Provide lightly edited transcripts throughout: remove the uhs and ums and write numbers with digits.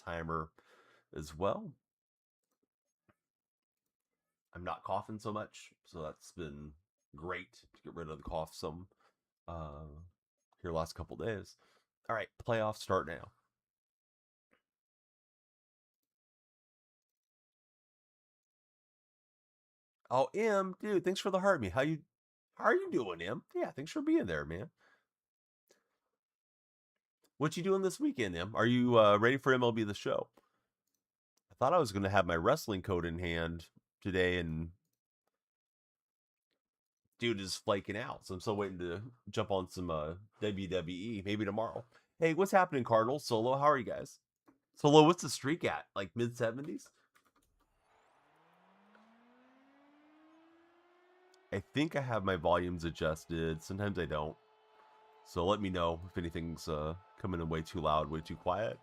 timer as well. I'm not coughing so much, so that's been great to get rid of the cough some uh, here last couple days. All right, playoffs start now. Oh, M, dude, thanks for the heart me. How are you doing, M? Yeah, thanks for being there, man. What you doing this weekend, M? Are you ready for MLB the Show? I thought I was going to have my wrestling code in hand today, and dude is flaking out. So I'm still waiting to jump on some WWE maybe tomorrow. Hey, what's happening, Cardinals? Solo, how are you guys? Solo, what's the streak at? Like mid 70s? I think I have my volumes adjusted. Sometimes I don't. So let me know if anything's coming in way too loud, way too quiet.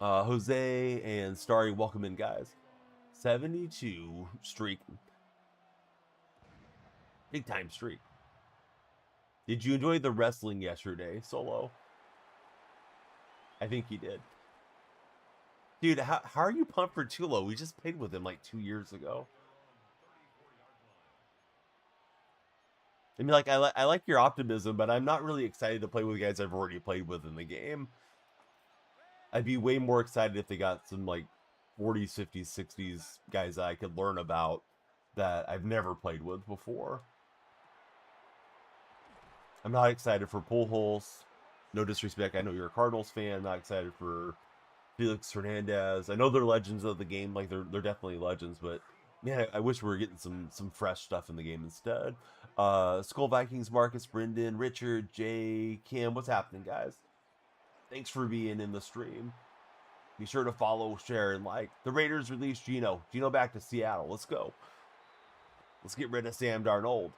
Jose and Starry, welcome in, guys. 72 streak. Big time streak. Did you enjoy the wrestling yesterday, Solo? I think he did. Dude, how are you pumped for Tulo? We just played with him like 2 years ago. I mean, like, I like your optimism, but I'm not really excited to play with guys I've already played with in the game. I'd be way more excited if they got some, like, 40s, 50s, 60s guys that I could learn about that I've never played with before. I'm not excited for pool holes. No disrespect. I know you're a Cardinals fan. I'm not excited for Felix Hernandez. I know they're legends of the game. Like, they're definitely legends, but man, I wish we were getting some fresh stuff in the game instead. Skull Vikings, Marcus, Brendan, Richard, Jay, Kim, what's happening, guys? Thanks for being in the stream. Be sure to follow, share, and like. The Raiders released Gino. Gino back to Seattle. Let's go. Let's get rid of Sam Darnold.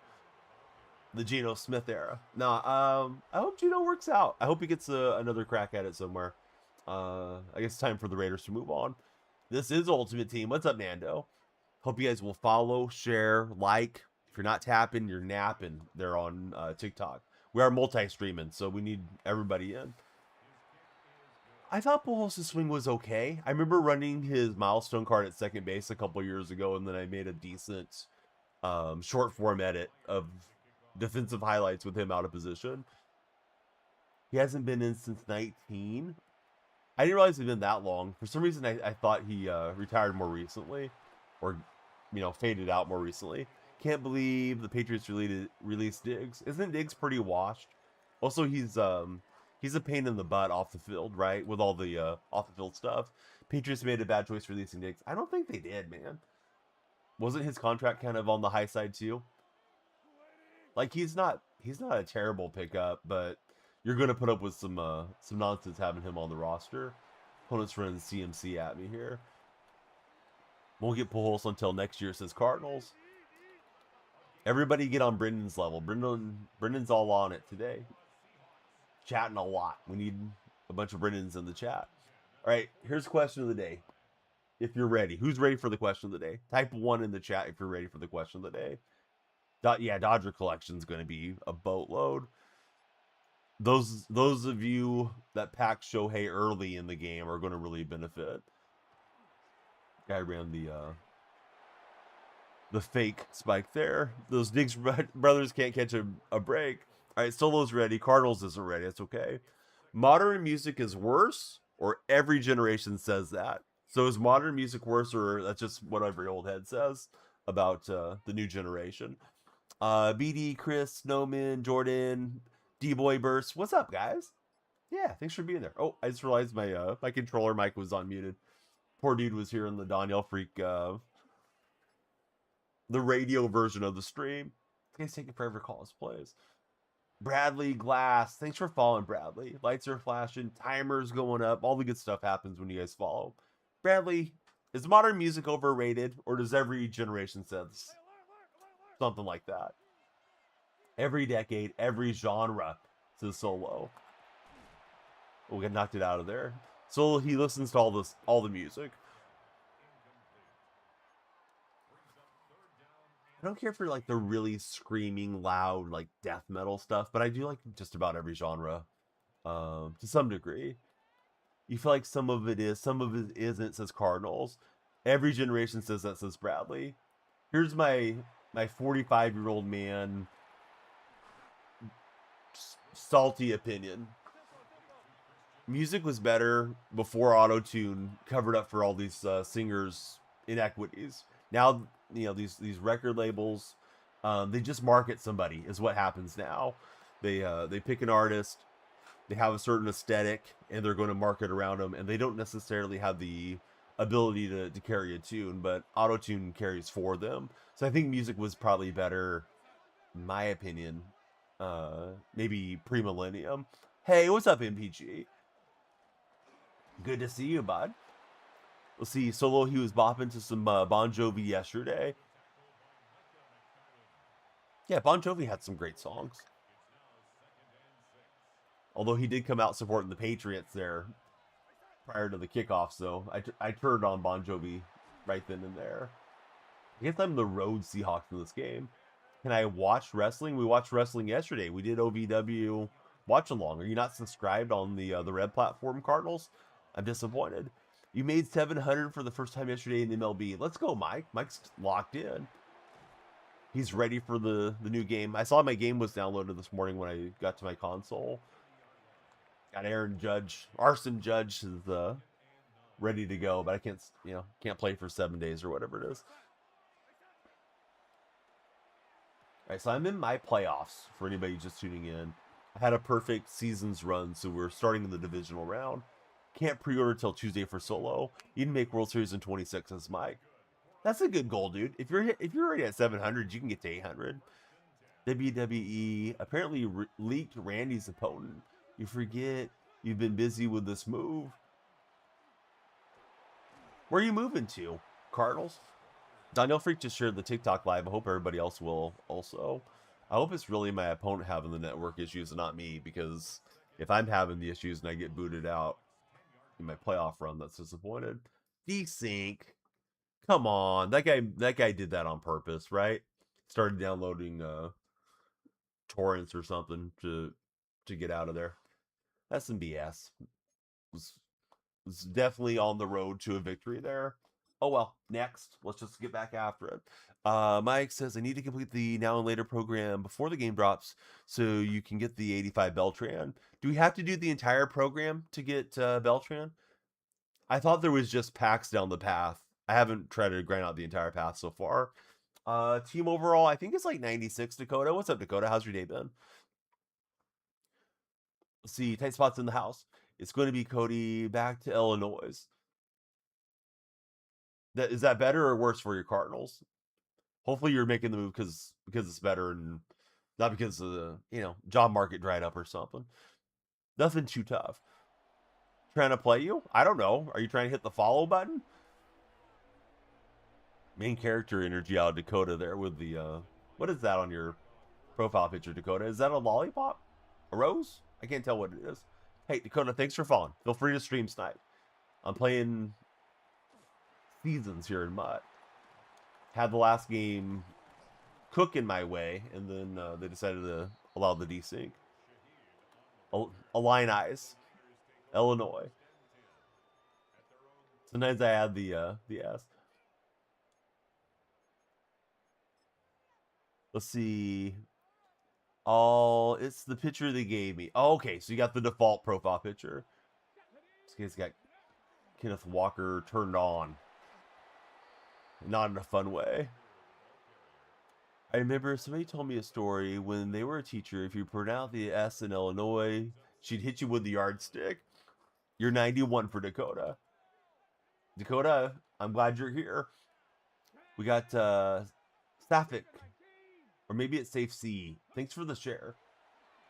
The Geno Smith era. Nah, I hope Gino works out. I hope he gets another crack at it somewhere. I guess it's time for the Raiders to move on. This is Ultimate Team. What's up, Nando? Hope you guys will follow, share, like. If you're not tapping, you're napping. They're on TikTok. We are multi-streaming, so we need everybody in. I thought Pujols' swing was okay. I remember running his milestone card at second base a couple years ago, and then I made a decent short form edit of defensive highlights with him out of position. He hasn't been in since 19. I didn't realize it'd been that long. For some reason, I thought he retired more recently, or faded out more recently. Can't believe the Patriots released Diggs. Isn't Diggs pretty washed? Also, he's a pain in the butt off the field, right? With all the off the field stuff. Patriots made a bad choice releasing Diggs. I don't think they did, man. Wasn't his contract kind of on the high side too? Like he's not a terrible pickup, but you're going to put up with some nonsense having him on the roster. Opponents running CMC at me here. Won't get Pujols until next year, says Cardinals. Everybody get on Brendan's level. Brendan's all on it today. Chatting a lot. We need a bunch of Brendans in the chat. All right, here's question of the day. If you're ready. Who's ready for the question of the day? Type 1 in the chat if you're ready for the question of the day. Yeah, Dodger collection's going to be a boatload. Those of you that packed Shohei early in the game are going to really benefit. Guy ran the fake spike there. Those Diggs brothers can't catch a break. All right, Solo's ready. Cardinals isn't ready. That's okay. Modern music is worse, or every generation says that. So is modern music worse, or that's just what every old head says about the new generation? BD, Chris, Snowman, Jordan, D-Boy Burst. What's up, guys? Yeah, thanks for being there. Oh, I just realized my my controller mic was unmuted. Poor dude was here in the Danielle Freak, the radio version of the stream. This guy's taking forever to call his plays. Bradley Glass, thanks for following, Bradley. Lights are flashing, timers going up. All the good stuff happens when you guys follow. Bradley, is modern music overrated, or does every generation sense something like that? Every decade, every genre, says Solo. Oh, we got knocked it out of there. Solo, he listens to all the music. I don't care for like the really screaming, loud, like death metal stuff, but I do like just about every genre, to some degree. You feel like some of it is, some of it isn't, says Cardinals. Every generation says that, says Bradley. Here's my 45-year-old man salty opinion. Music was better before auto-tune covered up for all these singers' inequities. Now, these record labels, they just market somebody is what happens now. They pick an artist, they have a certain aesthetic, and they're going to market around them, and they don't necessarily have the ability to carry a tune, but auto-tune carries for them. So I think music was probably better, in my opinion, maybe pre-millennium. Hey, what's up, MPG? Good to see you, bud. Let's see. Solo, he was bopping to some Bon Jovi yesterday. Yeah, Bon Jovi had some great songs. Although he did come out supporting the Patriots there prior to the kickoff, so I turned on Bon Jovi right then and there. I guess I'm the road Seahawks in this game. Can I watch wrestling? We watched wrestling yesterday. We did OVW watch along. Are you not subscribed on the red platform, Cardinals? I'm disappointed. You made 700 for the first time yesterday in MLB. Let's go, Mike. Mike's locked in. He's ready for the new game. I saw my game was downloaded this morning when I got to my console. Got Arson Judge is ready to go, but I can't play for 7 days or whatever it is. All right, so I'm in my playoffs for anybody just tuning in. I had a perfect seasons run, so we're starting in the divisional round. Can't pre-order till Tuesday for solo. You can make World Series in 26 as Mike. That's a good goal, dude. If you're already at 700, you can get to 800. WWE apparently leaked Randy's opponent. You forget you've been busy with this move. Where are you moving to? Cardinals? Daniel Freak just shared the TikTok live. I hope everybody else will also. I hope it's really my opponent having the network issues and not me, because if I'm having the issues and I get booted out in my playoff run, that's disappointed. Desync. Come on. That guy did that on purpose, right? Started downloading torrents or something to get out of there. That's some BS. Was definitely on the road to a victory there. Oh well, next. Let's just get back after it. Mike says, I need to complete the now and later program before the game drops so you can get the 85 Beltran. Do we have to do the entire program to get Beltran? I thought there was just packs down the path. I haven't tried to grind out the entire path so far. Team overall, I think it's like 96, Dakota. What's up, Dakota? How's your day been? Let's see, tight spots in the house. It's going to be Cody back to Illinois. Is that better or worse for your Cardinals? Hopefully you're making the move because it's better and not because the job market dried up or something. Nothing too tough. Trying to play you? I don't know. Are you trying to hit the follow button? Main character energy out of Dakota there with the what is that on your profile picture, Dakota? Is that a lollipop? A rose? I can't tell what it is. Hey, Dakota, thanks for following. Feel free to stream snipe. I'm playing seasons here in Mutt. Had the last game cooking my way, and then they decided to allow the desync. Illini, Illinois. Sometimes I add the S. Let's see. Oh, it's the picture they gave me. Oh, okay, so you got the default profile picture. This guy's got Kenneth Walker turned on. Not in a fun way. I remember somebody told me a story when they were a teacher. If you pronounce the S in Illinois, she'd hit you with the yardstick. You're 91 for Dakota. Dakota, I'm glad you're here. We got Sapphic. Or maybe it's Safe C. Thanks for the share.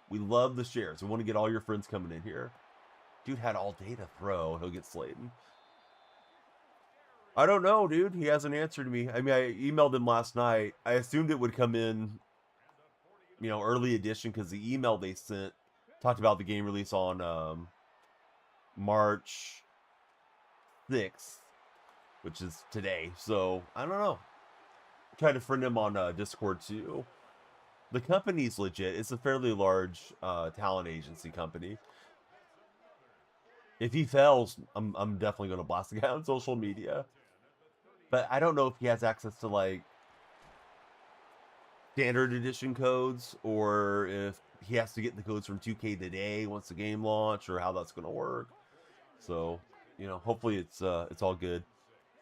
We love the shares. We want to get all your friends coming in here. Dude had all day to throw. He'll get Slayton. I don't know, dude. He hasn't answered me. I mean, I emailed him last night. I assumed it would come in, early edition, because the email they sent talked about the game release on March 6th, which is today. So, I don't know. Tried to friend him on Discord, too. The company's legit. It's a fairly large talent agency company. If he fails, I'm definitely gonna blast the guy on social media. But I don't know if he has access to like standard edition codes or if he has to get the codes from 2K today once the game launch or how that's gonna work. So, hopefully it's all good.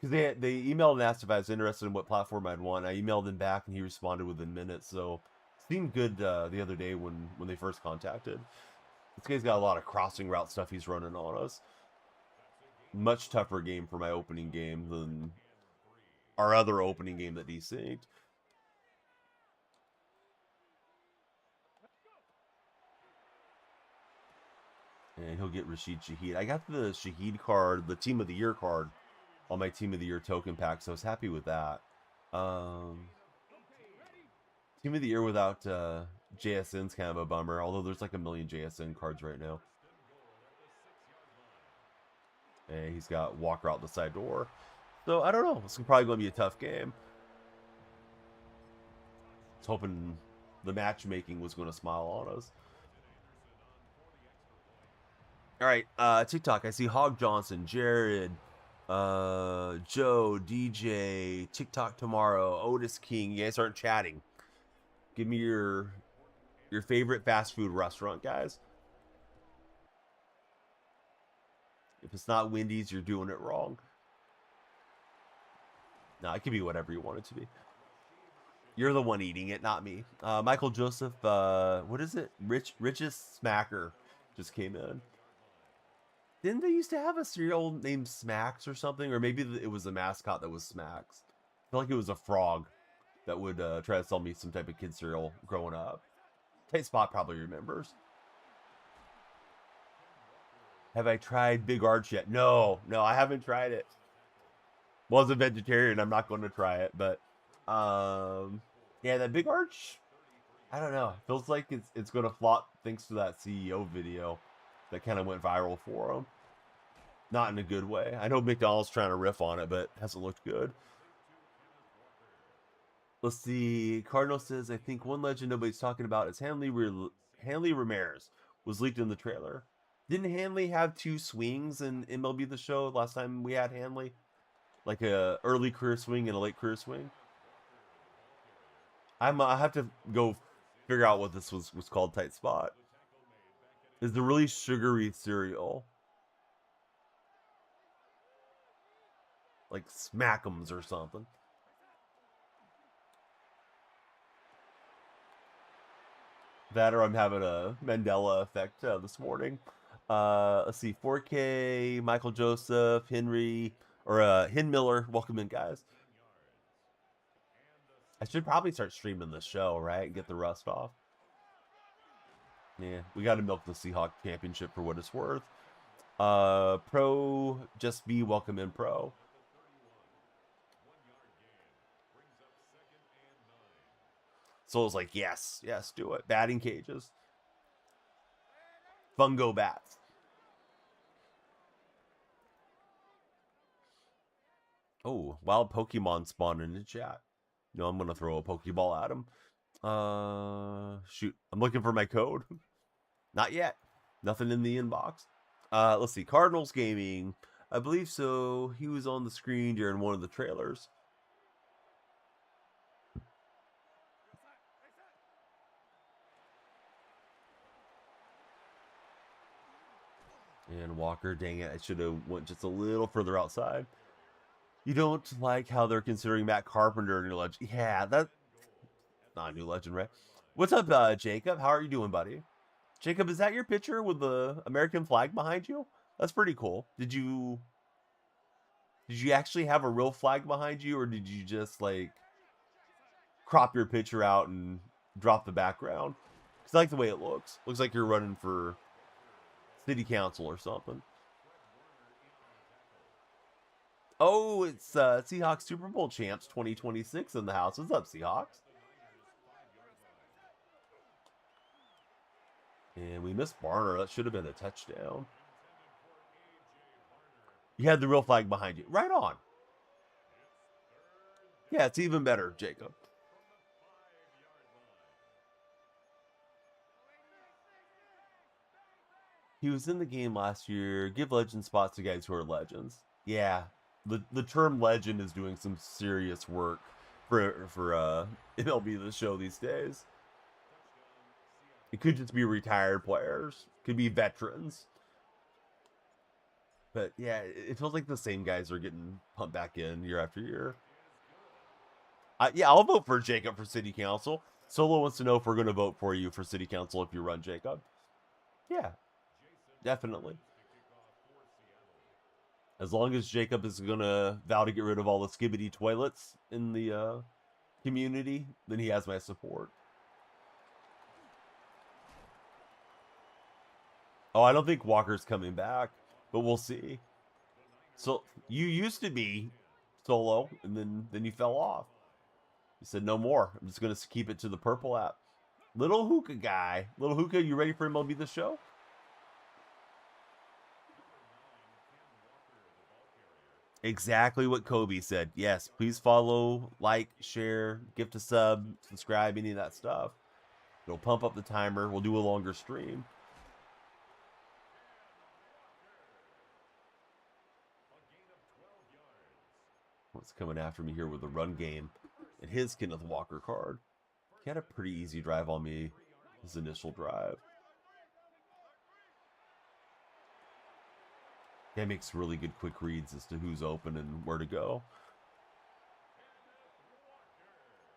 Because they emailed and asked if I was interested in what platform I'd want. I emailed him back and he responded within minutes. So it seemed good the other day when they first contacted. This guy's got a lot of crossing route stuff he's running on us. Much tougher game for my opening game than our other opening game that desynced. And he'll get Rashid Shaheed. I got the Shaheed card, the Team of the Year card, on my Team of the Year token pack, so I was happy with that. Team of the Year without JSN's kind of a bummer, although there's like a million JSN cards right now. And he's got Walker out the side door. So, I don't know. This is probably going to be a tough game. I was hoping the matchmaking was going to smile on us. All right, TikTok. I see Hog Johnson, Jared, Joe, DJ, TikTok tomorrow, Otis King. You guys aren't chatting. Give me your favorite fast food restaurant, guys. If it's not Wendy's, you're doing it wrong. No, it could be whatever you want it to be. You're the one eating it, not me. Michael Joseph, what is it? Richest Smacker just came in. Didn't they used to have a cereal named Smacks or something? Or maybe it was a mascot that was Smacks. I feel like it was a frog that would try to sell me some type of kid cereal growing up. Tight Spot probably remembers. Have I tried Big Arch yet? No, I haven't tried it. Was a vegetarian. I'm not going to try it, but yeah, that Big Arch, I don't know. Feels like it's going to flop thanks to that CEO video that kind of went viral for him. Not in a good way. I know McDonald's trying to riff on it, but it hasn't looked good. Let's see. Cardinal says, I think one legend nobody's talking about is Hanley Ramirez was leaked in the trailer. Didn't Hanley have 2 swings in MLB The Show last time we had Hanley? Like a early career swing and a late career swing? I have to go figure out what this was called. Tight Spot. Is the really sugary cereal. Like Smack'ems or something. That or I'm having a Mandela effect this morning. Let's see. 4K, Michael Joseph, Henry, or Hen Miller. Welcome in, guys. I should probably start streaming this show, right? Get the rust off. Yeah, we got to milk the Seahawks championship for what it's worth. Pro, just be welcome in, Pro. Soul's like, yes, do it. Batting cages. Fungo bats. Oh, wild Pokemon spawned in the chat. No, I'm going to throw a Pokeball at him. Shoot. I'm looking for my code. Not yet. Nothing in the inbox. Let's see. Cardinals Gaming. I believe so. He was on the screen during one of the trailers. And Walker, dang it. I should have went just a little further outside. You don't like how they're considering Matt Carpenter a new legend. Yeah, that's not a new legend, right? What's up, Jacob? How are you doing, buddy? Jacob, is that your picture with the American flag behind you? That's pretty cool. Did you actually have a real flag behind you, or did you just like crop your picture out and drop the background? Because I like the way it looks. Looks like you're running for city council or something. Oh, it's Seahawks Super Bowl champs 2026 in the house. What's up, Seahawks? And we missed Barner. That should have been a touchdown. You had the real flag behind you. Right on. Yeah, it's even better, Jacob. He was in the game last year. Give legend spots to guys who are legends. Yeah, the term legend is doing some serious work for MLB The Show these days. It could just be retired players, could be veterans, but yeah, it feels like the same guys are getting pumped back in year after year. Yeah, I'll vote for Jacob for city council. Solo wants to know if we're going to vote for you for city council if you run, Jacob. Yeah, definitely. As long as Jacob is going to vow to get rid of all the skibbity toilets in the community, then he has my support. Oh, I don't think Walker's coming back, but we'll see. So you used to be Solo, and then you fell off. You said no more. I'm just gonna keep it to the purple app. Little hookah guy, little hookah, you ready for MLB The Show? Exactly what Kobe said. Yes, please follow, like, share, gift a sub, subscribe, any of that stuff. It'll pump up the timer. We'll do a longer stream. What's coming after me here with the run game and his Kenneth Walker card? He had a pretty easy drive on me, his initial drive. He makes really good quick reads as to who's open and where to go.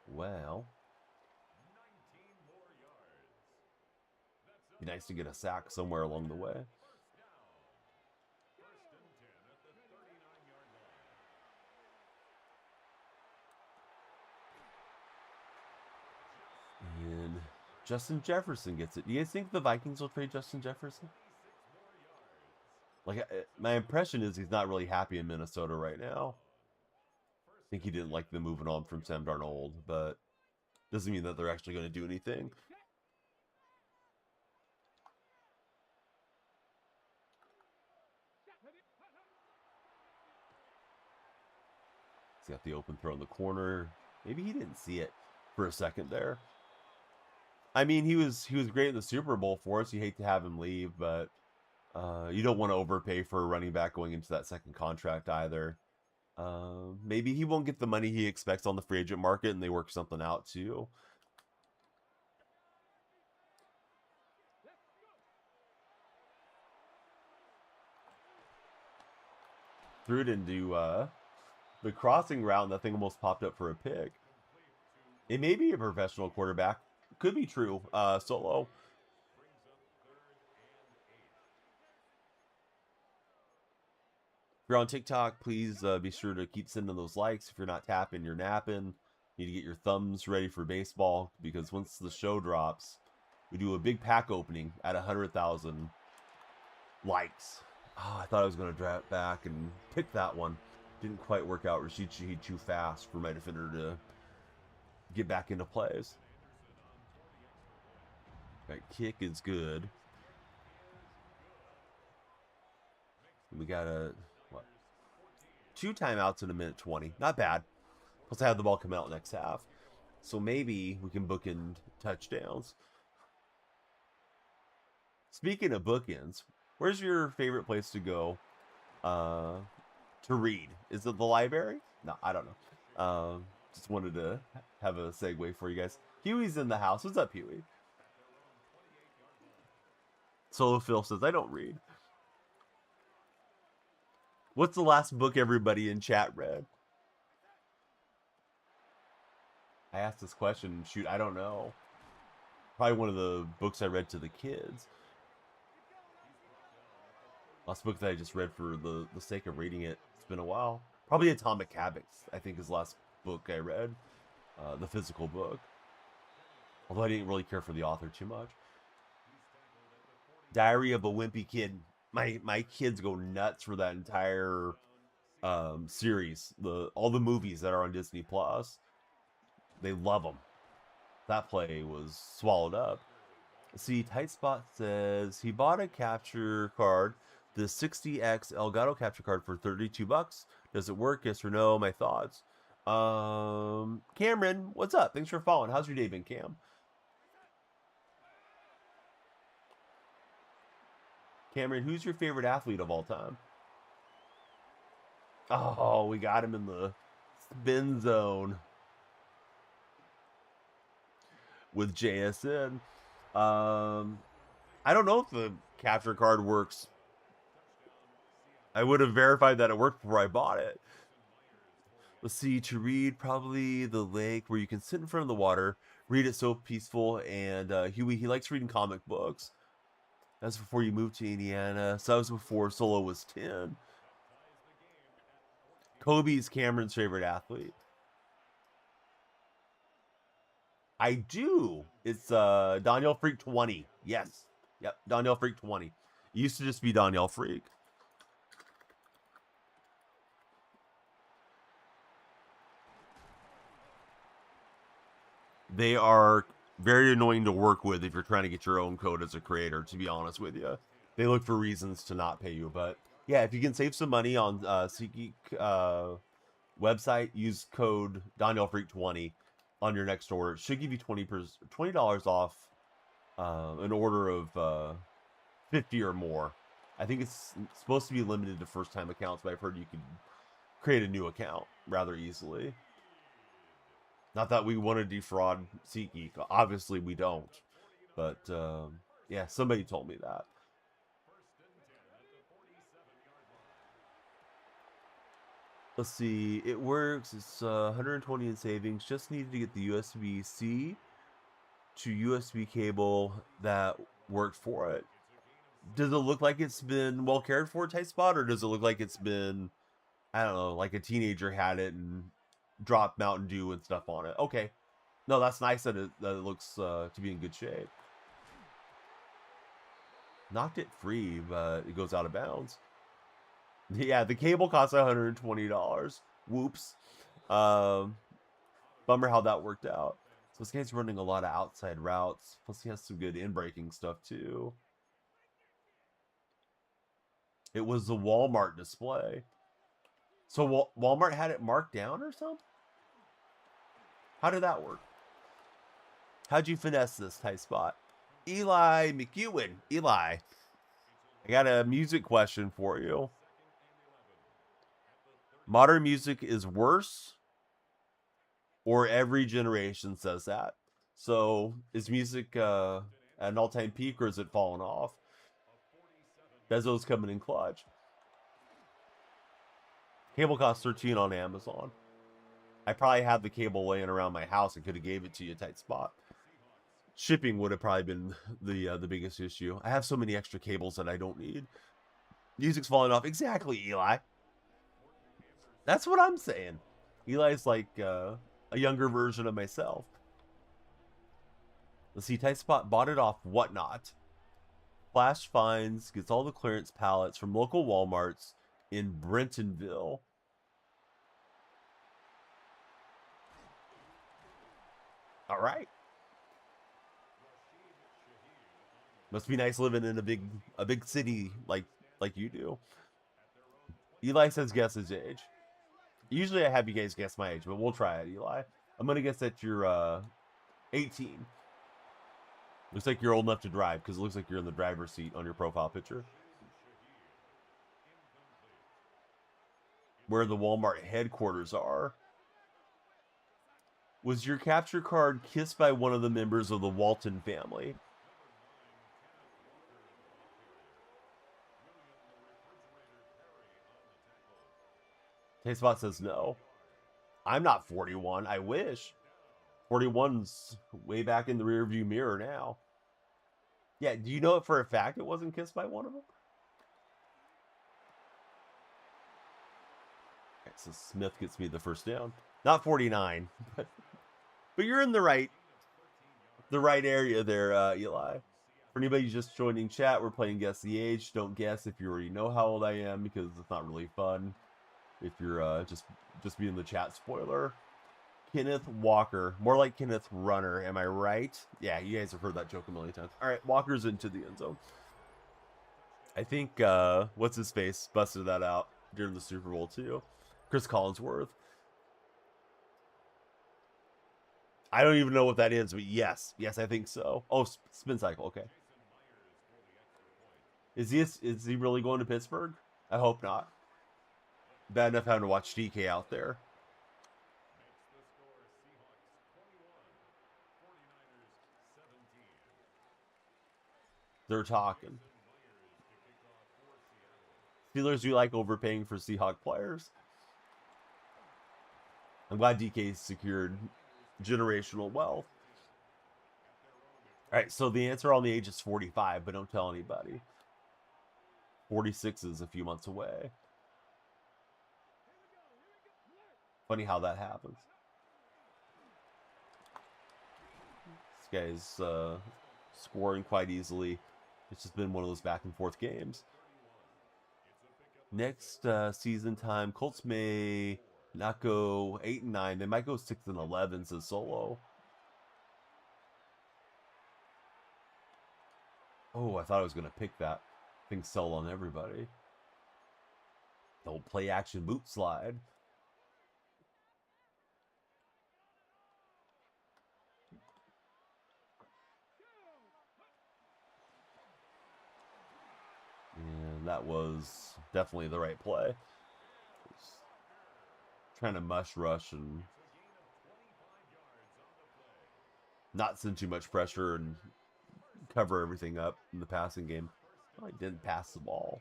Well, be nice to get a sack somewhere along the way. And Justin Jefferson gets it. Do you guys think the Vikings will trade Justin Jefferson? Like, my impression is he's not really happy in Minnesota right now. I think he didn't like the moving on from Sam Darnold, but doesn't mean that they're actually going to do anything. He's got the open throw in the corner. Maybe he didn't see it for a second there. I mean, he was great in the Super Bowl for us. You hate to have him leave, but you don't want to overpay for a running back going into that second contract either. Maybe he won't get the money he expects on the free agent market, and they work something out too. Threw it into the crossing route, and that thing almost popped up for a pick. It may be a professional quarterback. Could be true. Solo. If you're on TikTok, please be sure to keep sending those likes. If you're not tapping, you're napping. You need to get your thumbs ready for baseball, because once the show drops, we do a big pack opening at 100,000 likes. Oh, I thought I was going to drop back and pick that one. Didn't quite work out. Rashid Shaheed too fast for my defender to get back into plays. That kick is good. We got what? 2 timeouts in a minute 20. Not bad. Plus I have the ball come out next half. So maybe we can bookend touchdowns. Speaking of bookends, where's your favorite place to go to read? Is it the library? No, I don't know. Just wanted to have a segue for you guys. Huey's in the house. What's up, Huey? Solo Phil says, I don't read. What's the last book everybody in chat read? I asked this question. Shoot, I don't know. Probably one of the books I read to the kids. Last book that I just read for the sake of reading it. It's been a while. Probably Atomic Habits, I think, is the last book I read. The physical book. Although I didn't really care for the author too much. Diary of a Wimpy Kid. My kids go nuts for that entire series. All the movies that are on Disney Plus. They love them. That play was swallowed up. See, Tight Spot says he bought a capture card, the 60X Elgato capture card for $32. Does it work? Yes or no? My thoughts. Cameron, what's up? Thanks for following. How's your day been, Cam? Cameron, who's your favorite athlete of all time? Oh, we got him in the spin zone with JSN. I don't know if the capture card works. I would have verified that it worked before I bought it. Let's see, to read probably the lake where you can sit in front of the water, read it so peaceful, and he likes reading comic books. That's before you moved to Indiana. So that was before Solo was 10. Kobe's Cameron's favorite athlete. I do. It's Daniel Freak 20. Yes. Yep, Daniel Freak 20. It used to just be Daniel Freak. They are very annoying to work with if you're trying to get your own code as a creator, to be honest with you. They look for reasons to not pay you. But yeah, if you can save some money on SeatGeek website, use code DanielFreak20 on your next order. It should give you $20 off an order of 50 or more. I think it's supposed to be limited to first-time accounts, but I've heard you can create a new account rather easily. Not that we want to defraud SeatGeek. Obviously, we don't. But, yeah, somebody told me that. Let's see. It works. It's 120 in savings. Just needed to get the USB-C to USB cable that worked for it. Does it look like it's been well cared for, Tight Spot, or does it look like it's been, I don't know, like a teenager had it and dropped Mountain Dew and stuff on it? Okay. No, that's nice that it looks to be in good shape. Knocked it free, but it goes out of bounds. Yeah, the cable costs $120. Whoops. Bummer how that worked out. So this guy's running a lot of outside routes. Plus he has some good in-breaking stuff too. It was the Walmart display. So Walmart had it marked down or something? How did that work? How'd you finesse this, Tight Spot? Eli McEwen. Eli, I got a music question for you. Modern music is worse, or every generation says that? So is music at an all-time peak, or is it falling off? Bezos coming in clutch. Cable costs 13 on Amazon. I probably have the cable laying around my house and could have gave it to you, Tight Spot. Shipping would have probably been the biggest issue. I have so many extra cables that I don't need. Music's falling off. Exactly, Eli. That's what I'm saying. Eli's like a younger version of myself. Let's see, Tight Spot bought it off Whatnot. Flash finds, gets all the clearance pallets from local Walmarts in Brentonville. All right. Must be nice living in a big city like you do. Eli says guess his age. Usually I have you guys guess my age, but we'll try it, Eli. I'm gonna guess that you're 18. Looks like you're old enough to drive because it looks like you're in the driver's seat on your profile picture. Where the Walmart headquarters are. Was your capture card kissed by one of the members of the Walton family? T-Spot says no. I'm not 41. I wish. 41's way back in the rearview mirror now. Yeah, do you know it for a fact it wasn't kissed by one of them? Okay, so Smith gets me the first down. Not 49, but you're in the right area there, Eli. For anybody just joining chat, we're playing Guess the Age. Don't guess if you already know how old I am because it's not really fun. If you're just being the chat spoiler. Kenneth Walker. More like Kenneth Runner. Am I right? Yeah, you guys have heard that joke a million times. All right, Walker's into the end zone. I think, what's his face busted that out during the Super Bowl too. Chris Collinsworth. I don't even know what that is, but yes, I think so. Oh, spin cycle. Okay. Is he really going to Pittsburgh? I hope not. Bad enough having to watch DK out there. They're talking. Steelers do like overpaying for Seahawk players. I'm glad DK secured generational wealth. All right, so the answer on the age is 45, but don't tell anybody. 46 is a few months away. Funny how that happens. This guy's scoring quite easily. It's just been one of those back and forth games. Next season time, Colts may not go 8-9. They might go 6-11, says Solo. Oh, I thought I was going to pick that. Things sell on everybody. Don't play action boot slide. And that was definitely the right play. Trying to mush rush and not send too much pressure and cover everything up in the passing game. I didn't pass the ball.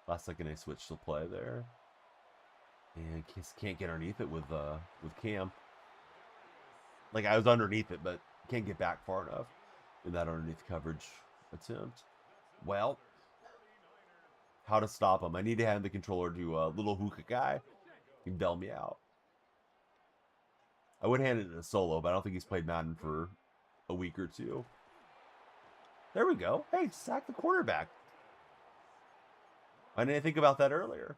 Last second I switched to play there. And just can't get underneath it with Cam. Like, I was underneath it, but can't get back far enough in that underneath coverage attempt. Well, how to stop him. I need to hand the controller to a little hookah guy. He can bail me out. I would hand it to Solo, but I don't think he's played Madden for a week or two. There we go. Hey, sack the quarterback. I didn't think about that earlier.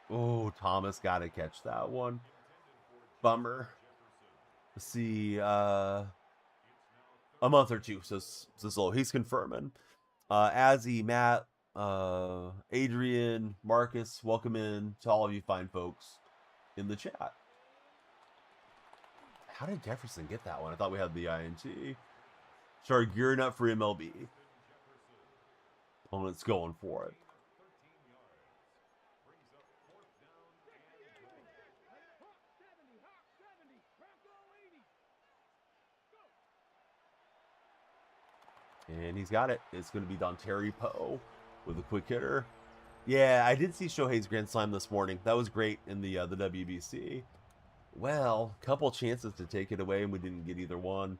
Oh, Thomas got to catch that one. Bummer. Let's see. A month or two, says Solo. He's confirming. Azzy, Matt, Adrian, Marcus, welcome in to all of you fine folks in the chat. How did Jefferson get that one? I thought we had the INT. Start gearing up for MLB. Opponent's going for it. And he's got it. It's going to be Dontari Poe with a quick hitter. Yeah, I did see Shohei's Grand Slam this morning. That was great in the WBC. Well, couple chances to take it away, and we didn't get either one.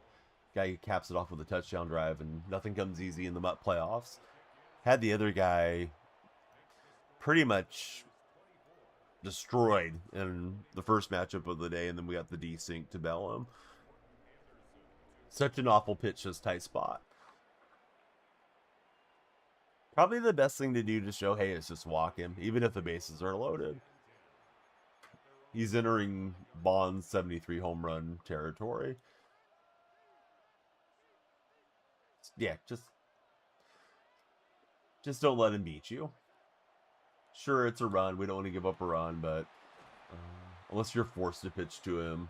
Guy caps it off with a touchdown drive, and nothing comes easy in the MUT playoffs. Had the other guy pretty much destroyed in the first matchup of the day, and then we got the desync to bail him. Such an awful pitch, this tight spot. Probably the best thing to do to Shohei is just walk him, even if the bases are loaded. He's entering Bond's 73 home run territory. Yeah, just don't let him beat you. Sure, it's a run. We don't want to give up a run, but unless you're forced to pitch to him,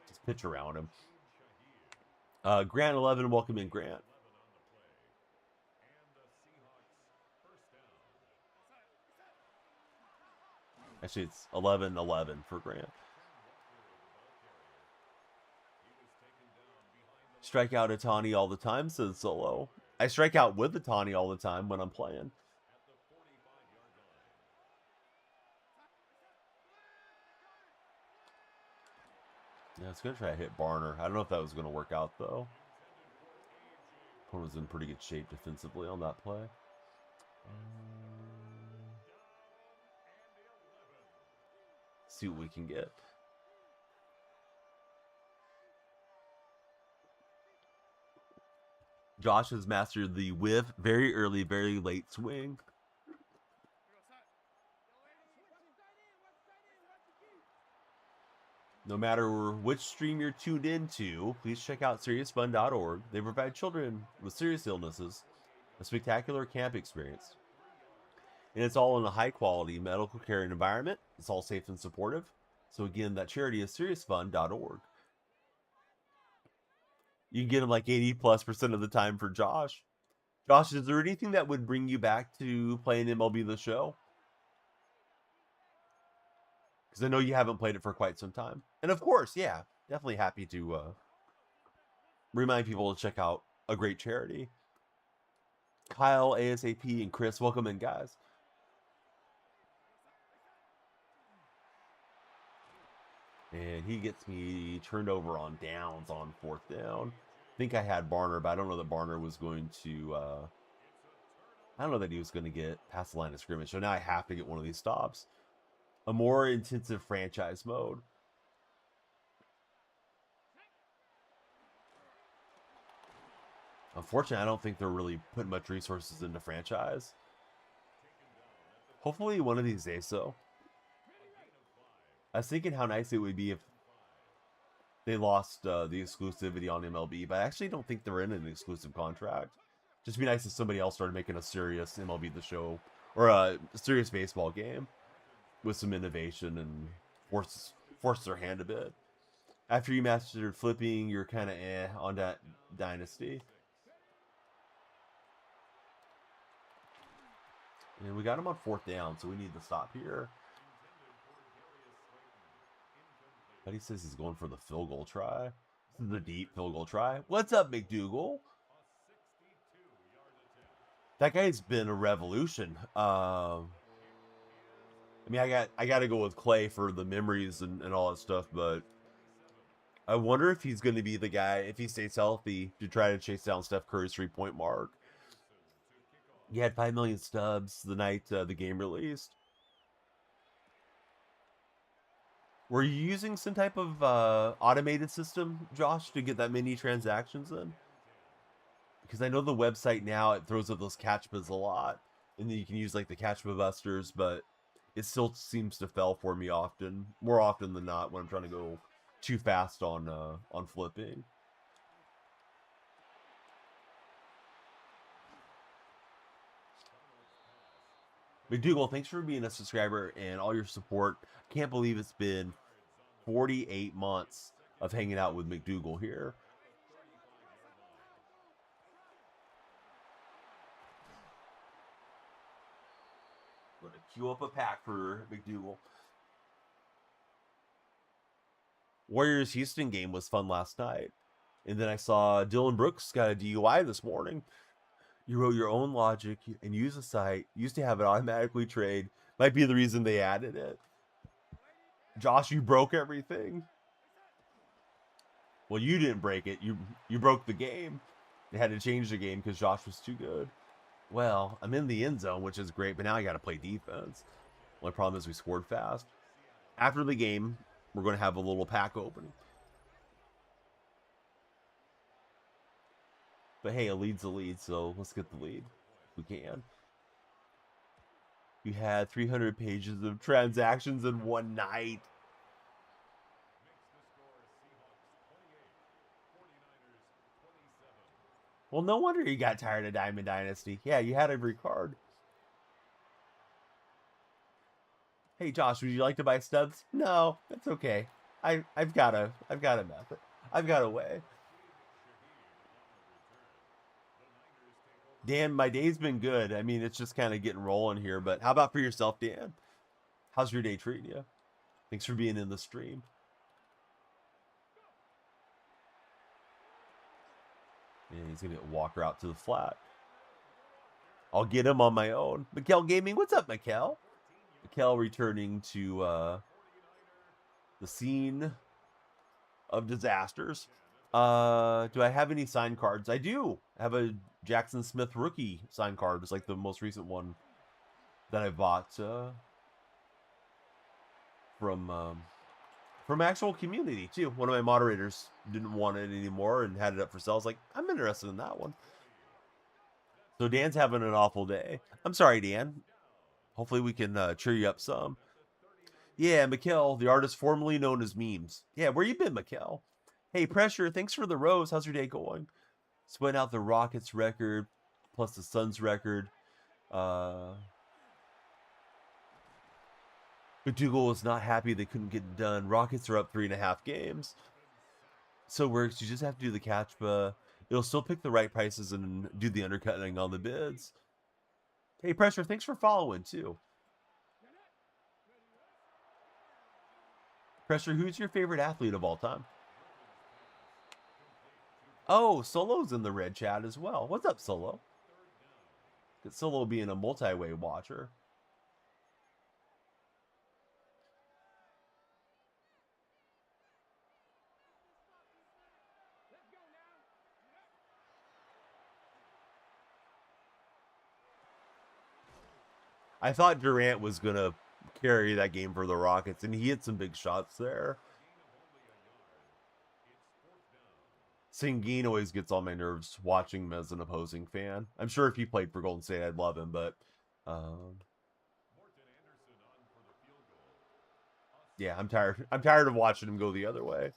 just pitch around him. Grant 11, welcome in, Grant. Actually, it's 11-11 for Grant. Strike out Otani all the time, says Solo. I strike out with Otani all the time when I'm playing. Yeah, it's going to try to hit Barner. I don't know if that was going to work out, though. Opponent was in pretty good shape defensively on that play. See what we can get. Josh has mastered the whiff, very early, very late swing. No matter which stream you're tuned into, please check out seriousfun.org. They provide children with serious illnesses A spectacular camp experience. And it's all in a high-quality medical care environment. It's all safe and supportive. So again, that charity is seriousfund.org. You can get him like 80+% of the time for Josh. Josh, is there anything that would bring you back to playing MLB The Show? Because I know you haven't played it for quite some time. And of course, yeah, definitely happy to remind people to check out a great charity. Kyle, ASAP, and Chris, welcome in, guys. And he gets me turned over on downs on 4th down. I think I had Barner, but I don't know that Barner was going to... I don't know that he was going to get past the line of scrimmage. So now I have to get one of these stops. A more intensive franchise mode. Unfortunately, I don't think they're really putting much resources into franchise. Hopefully one of these days, though. I was thinking how nice it would be if they lost the exclusivity on MLB, but I actually don't think they're in an exclusive contract. Just be nice if somebody else started making a serious MLB The Show or a serious baseball game with some innovation and force their hand a bit. After you mastered flipping, you're kind of on that dynasty. And we got him on 4th down, so we need to stop here. But he says he's going for the field goal try. This is the deep field goal try. What's up, McDougal? That guy's been a revolution. I mean, I got to go with Clay for the memories and all that stuff, but I wonder if he's going to be the guy, if he stays healthy, to try to chase down Steph Curry's 3-point mark. He had 5 million stubs the night the game released. Were you using some type of automated system, Josh, to get that many transactions in? Because I know the website now, it throws up those catchmas a lot. And then you can use like the catchma busters, but it still seems to fail for me often. More often than not when I'm trying to go too fast on flipping. McDougal, thanks for being a subscriber and all your support. Can't believe it's been 48 months of hanging out with McDougal here. I'm going to queue up a pack for McDougal. Warriors Houston game was fun last night. And then I saw Dylan Brooks got a DUI this morning. You wrote your own logic and use a site. Used to have it automatically trade. Might be the reason they added it. Josh, you broke everything. Well, you didn't break it. You broke the game. They had to change the game because Josh was too good. Well, I'm in the end zone, which is great, but now I got to play defense. Only problem is we scored fast. After the game, we're going to have a little pack opening. But hey, a lead's a lead, so let's get the lead. We can. You had 300 pages of transactions in one night. Well, no wonder you got tired of Diamond Dynasty. Yeah, you had every card. Hey, Josh, would you like to buy stubs? No, that's okay. I've got a method. I've got a way. Dan, my day's been good. I mean, it's just kind of getting rolling here. But how about for yourself, Dan? How's your day treating you? Thanks for being in the stream. And he's going to get Walker out to the flat. I'll get him on my own. Mikkel Gaming, what's up, Mikkel? Mikkel returning to the scene of disasters. Do I have any signed cards? I do. I have a Jackson Smith rookie signed card. It's like the most recent one that I bought from actual community too. One of my moderators didn't want it anymore and had it up for sale. I was like, I'm interested in that one. So Dan's having an awful day. I'm sorry, Dan. Hopefully we can cheer you up some. Yeah, Mikkel, the artist formerly known as Memes. Yeah, where you been, Mikkel? Hey, Pressure, thanks for the rose. How's your day going? Sweating out the Rockets record. plus the Suns record. McDougal was not happy they couldn't get it done. Rockets are up 3.5 games. So it works. You just have to do the catch, but it'll still pick the right prices and do the undercutting on the bids. Hey, Pressure, thanks for following too. Pressure, who's your favorite athlete of all time? Oh, Solo's in the red chat as well. What's up, Solo? Good Solo being a multi-way watcher. I thought Durant was going to carry that game for the Rockets, and he hit some big shots there. Sengun always gets on my nerves watching him as an opposing fan. I'm sure if he played for Golden State, I'd love him, but yeah, I'm tired. I'm tired of watching him go the other way.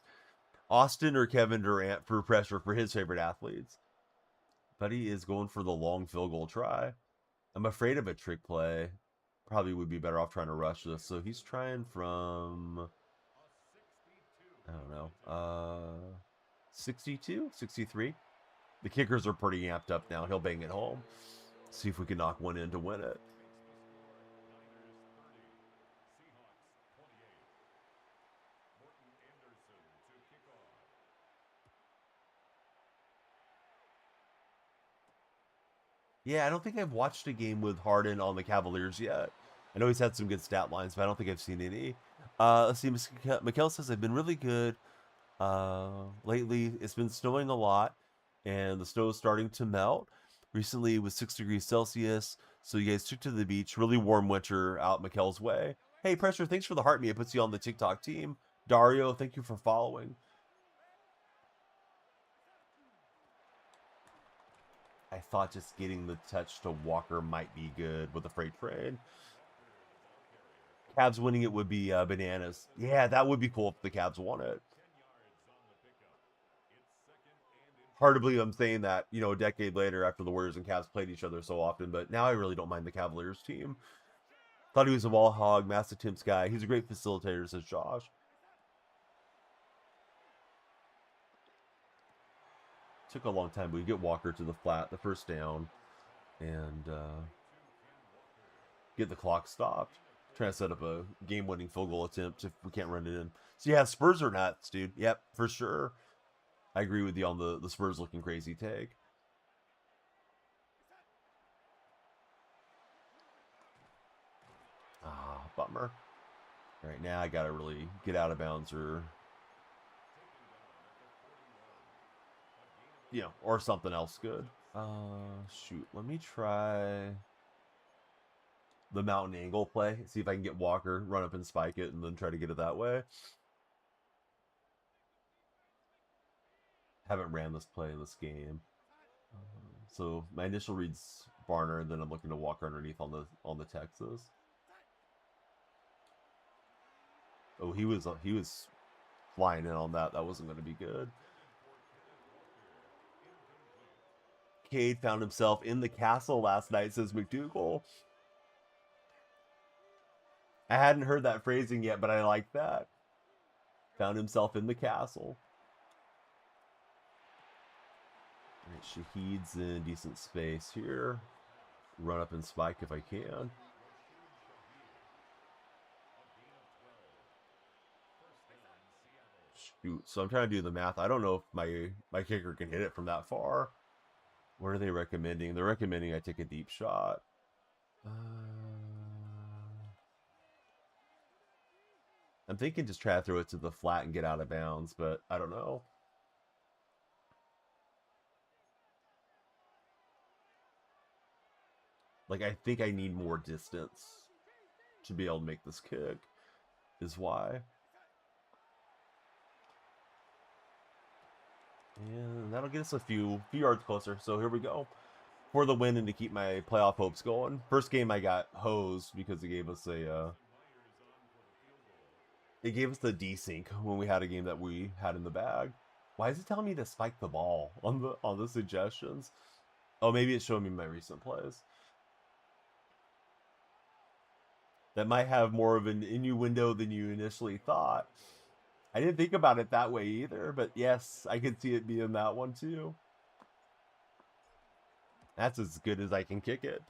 Austin or Kevin Durant for Pressure for his favorite athletes. Buddy is going for the long field goal try. I'm afraid of a trick play. Probably would be better off trying to rush this. So he's trying from, I don't know, 62, 63. The kickers are pretty amped up now. He'll bang it home. See if we can knock one in to win it. Yeah, I don't think I've watched a game with Harden on the Cavaliers yet. I know he's had some good stat lines, but I don't think I've seen any. Let's see. Mikkel says, I've been really good. Lately, it's been snowing a lot, and the snow is starting to melt. Recently, it was 6 degrees Celsius, so you guys took to the beach. Really warm winter out Mikkel's way. Hey, Pressure, thanks for the heart me. It puts you on the TikTok team. Dario, thank you for following. I thought just getting the touch to Walker might be good with the freight train. Cavs winning it would be bananas. Yeah, that would be cool if the Cavs won it. Hard to believe I'm saying that, a decade later after the Warriors and Cavs played each other so often, but now I really don't mind the Cavaliers team. Thought he was a ball hog, massive Tim's guy. He's a great facilitator, says Josh. Took a long time, but we get Walker to the flat, the first down, and get the clock stopped. Trying to set up a game-winning field goal attempt if we can't run it in. So yeah, Spurs are nuts, dude. Yep, for sure. I agree with you on the Spurs looking crazy take. Ah, bummer. Right now, I gotta really get out of bounds or or something else good. Shoot. Let me try the mountain angle play. See if I can get Walker, run up and spike it, and then try to get it that way. Haven't ran this play in this game. So my initial read's Barner, and then I'm looking to Walker underneath on the Texas. Oh, he was flying in on that. That wasn't going to be good. Cade found himself in the castle last night, says McDougal. I hadn't heard that phrasing yet, but I like that. Found himself in the castle. Right, Shahid's in decent space here. Run up and spike if I can. Shoot, so I'm trying to do the math. I don't know if my kicker can hit it from that far. What are they recommending? They're recommending I take a deep shot. I'm thinking just try to throw it to the flat and get out of bounds, but I don't know. Like, I think I need more distance to be able to make this kick, is why. And that'll get us a few yards closer. So here we go. For the win and to keep my playoff hopes going. First game I got hosed because it gave us the desync when we had a game that we had in the bag. Why is it telling me to spike the ball on the suggestions? Oh, maybe it's showing me my recent plays. That might have more of an innuendo than you initially thought. I didn't think about it that way either, but yes, I could see it being that one too. That's as good as I can kick it.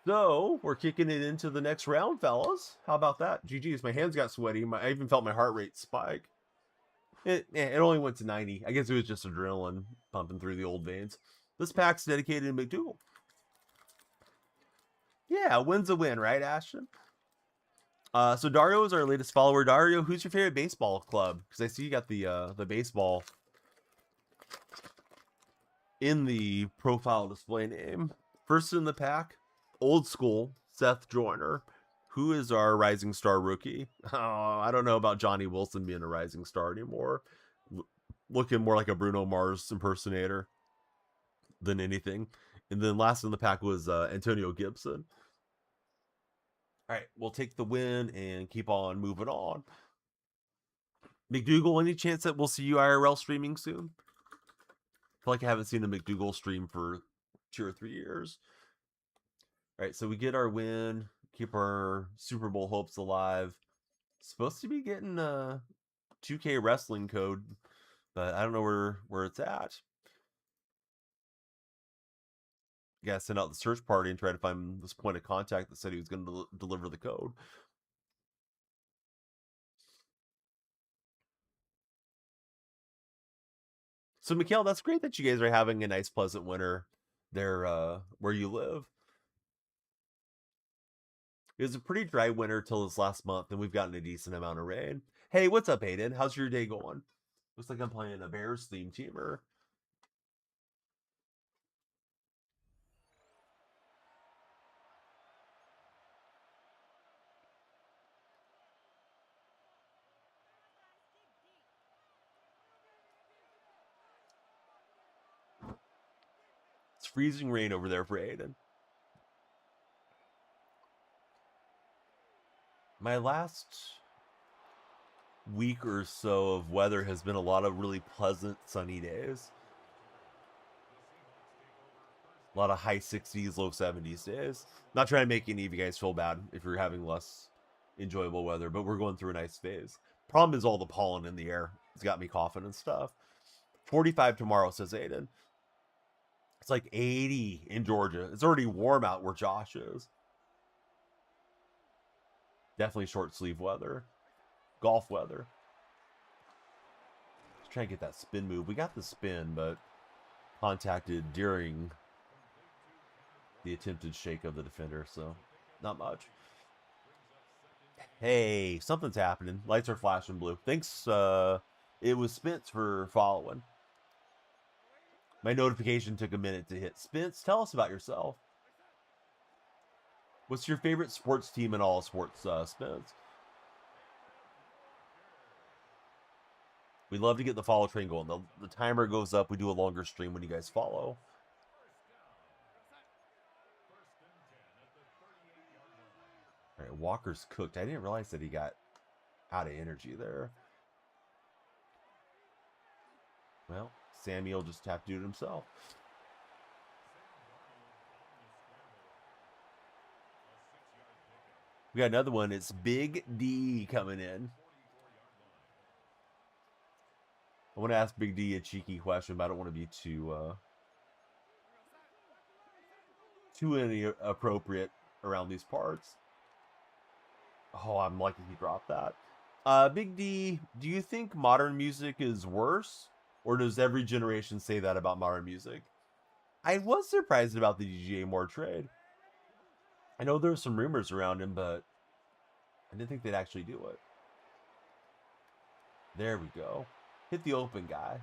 So, we're kicking it into the next round, fellas. How about that? GG's, my hands got sweaty. I even felt my heart rate spike. It only went to 90. I guess it was just adrenaline pumping through the old veins. This pack's dedicated to McDougal. Yeah, a win's a win, right, Ashton? So Dario is our latest follower. Dario, who's your favorite baseball club? Because I see you got the baseball in the profile display name. First in the pack, old school, Seth Joyner. Who is our rising star rookie? Oh, I don't know about Johnny Wilson being a rising star anymore. Looking more like a Bruno Mars impersonator than anything. And then last in the pack was Antonio Gibson. All right, we'll take the win and keep on moving on. McDougal, any chance that we'll see you IRL streaming soon? I feel like I haven't seen a McDougal stream for 2 or 3 years. All right, so we get our win, keep our Super Bowl hopes alive. Supposed to be getting a 2K wrestling code, but I don't know where it's at. Gotta send out the search party and try to find this point of contact that said he was going to deliver the code. So, Mikhail, that's great that you guys are having a nice, pleasant winter there where you live. It was a pretty dry winter till this last month, and we've gotten a decent amount of rain. Hey, what's up, Aiden? How's your day going? Looks like I'm playing a Bears themed teamer. It's freezing rain over there for Aiden. My last week or so of weather has been a lot of really pleasant sunny days. A lot of high 60s, low 70s days. Not trying to make any of you guys feel bad if you're having less enjoyable weather, but we're going through a nice phase. Problem is all the pollen in the air. It's got me coughing and stuff. 45 tomorrow, says Aiden. It's like 80 in Georgia. It's already warm out where Josh is. Definitely short sleeve weather. Golf weather. Just trying to get that spin move. We got the spin, but contacted during the attempted shake of the defender, so not much. Hey, something's happening. Lights are flashing blue. Thanks, it was Spence for following. My notification took a minute to hit. Spence, tell us about yourself. What's your favorite sports team in all sports, Spence? We love to get the follow train going. The timer goes up. We do a longer stream when you guys follow. All right, Walker's cooked. I didn't realize that he got out of energy there. Well, Sammy will just have to do it himself. We got another one. It's Big D coming in. I want to ask Big D a cheeky question, but I don't want to be too inappropriate around these parts. Oh, I'm lucky he dropped that. Big D, do you think modern music is worse, or does every generation say that about modern music? I was surprised about the DJ Moore trade. I know there's some rumors around him, but I didn't think they'd actually do it. There we go. Hit the open guy.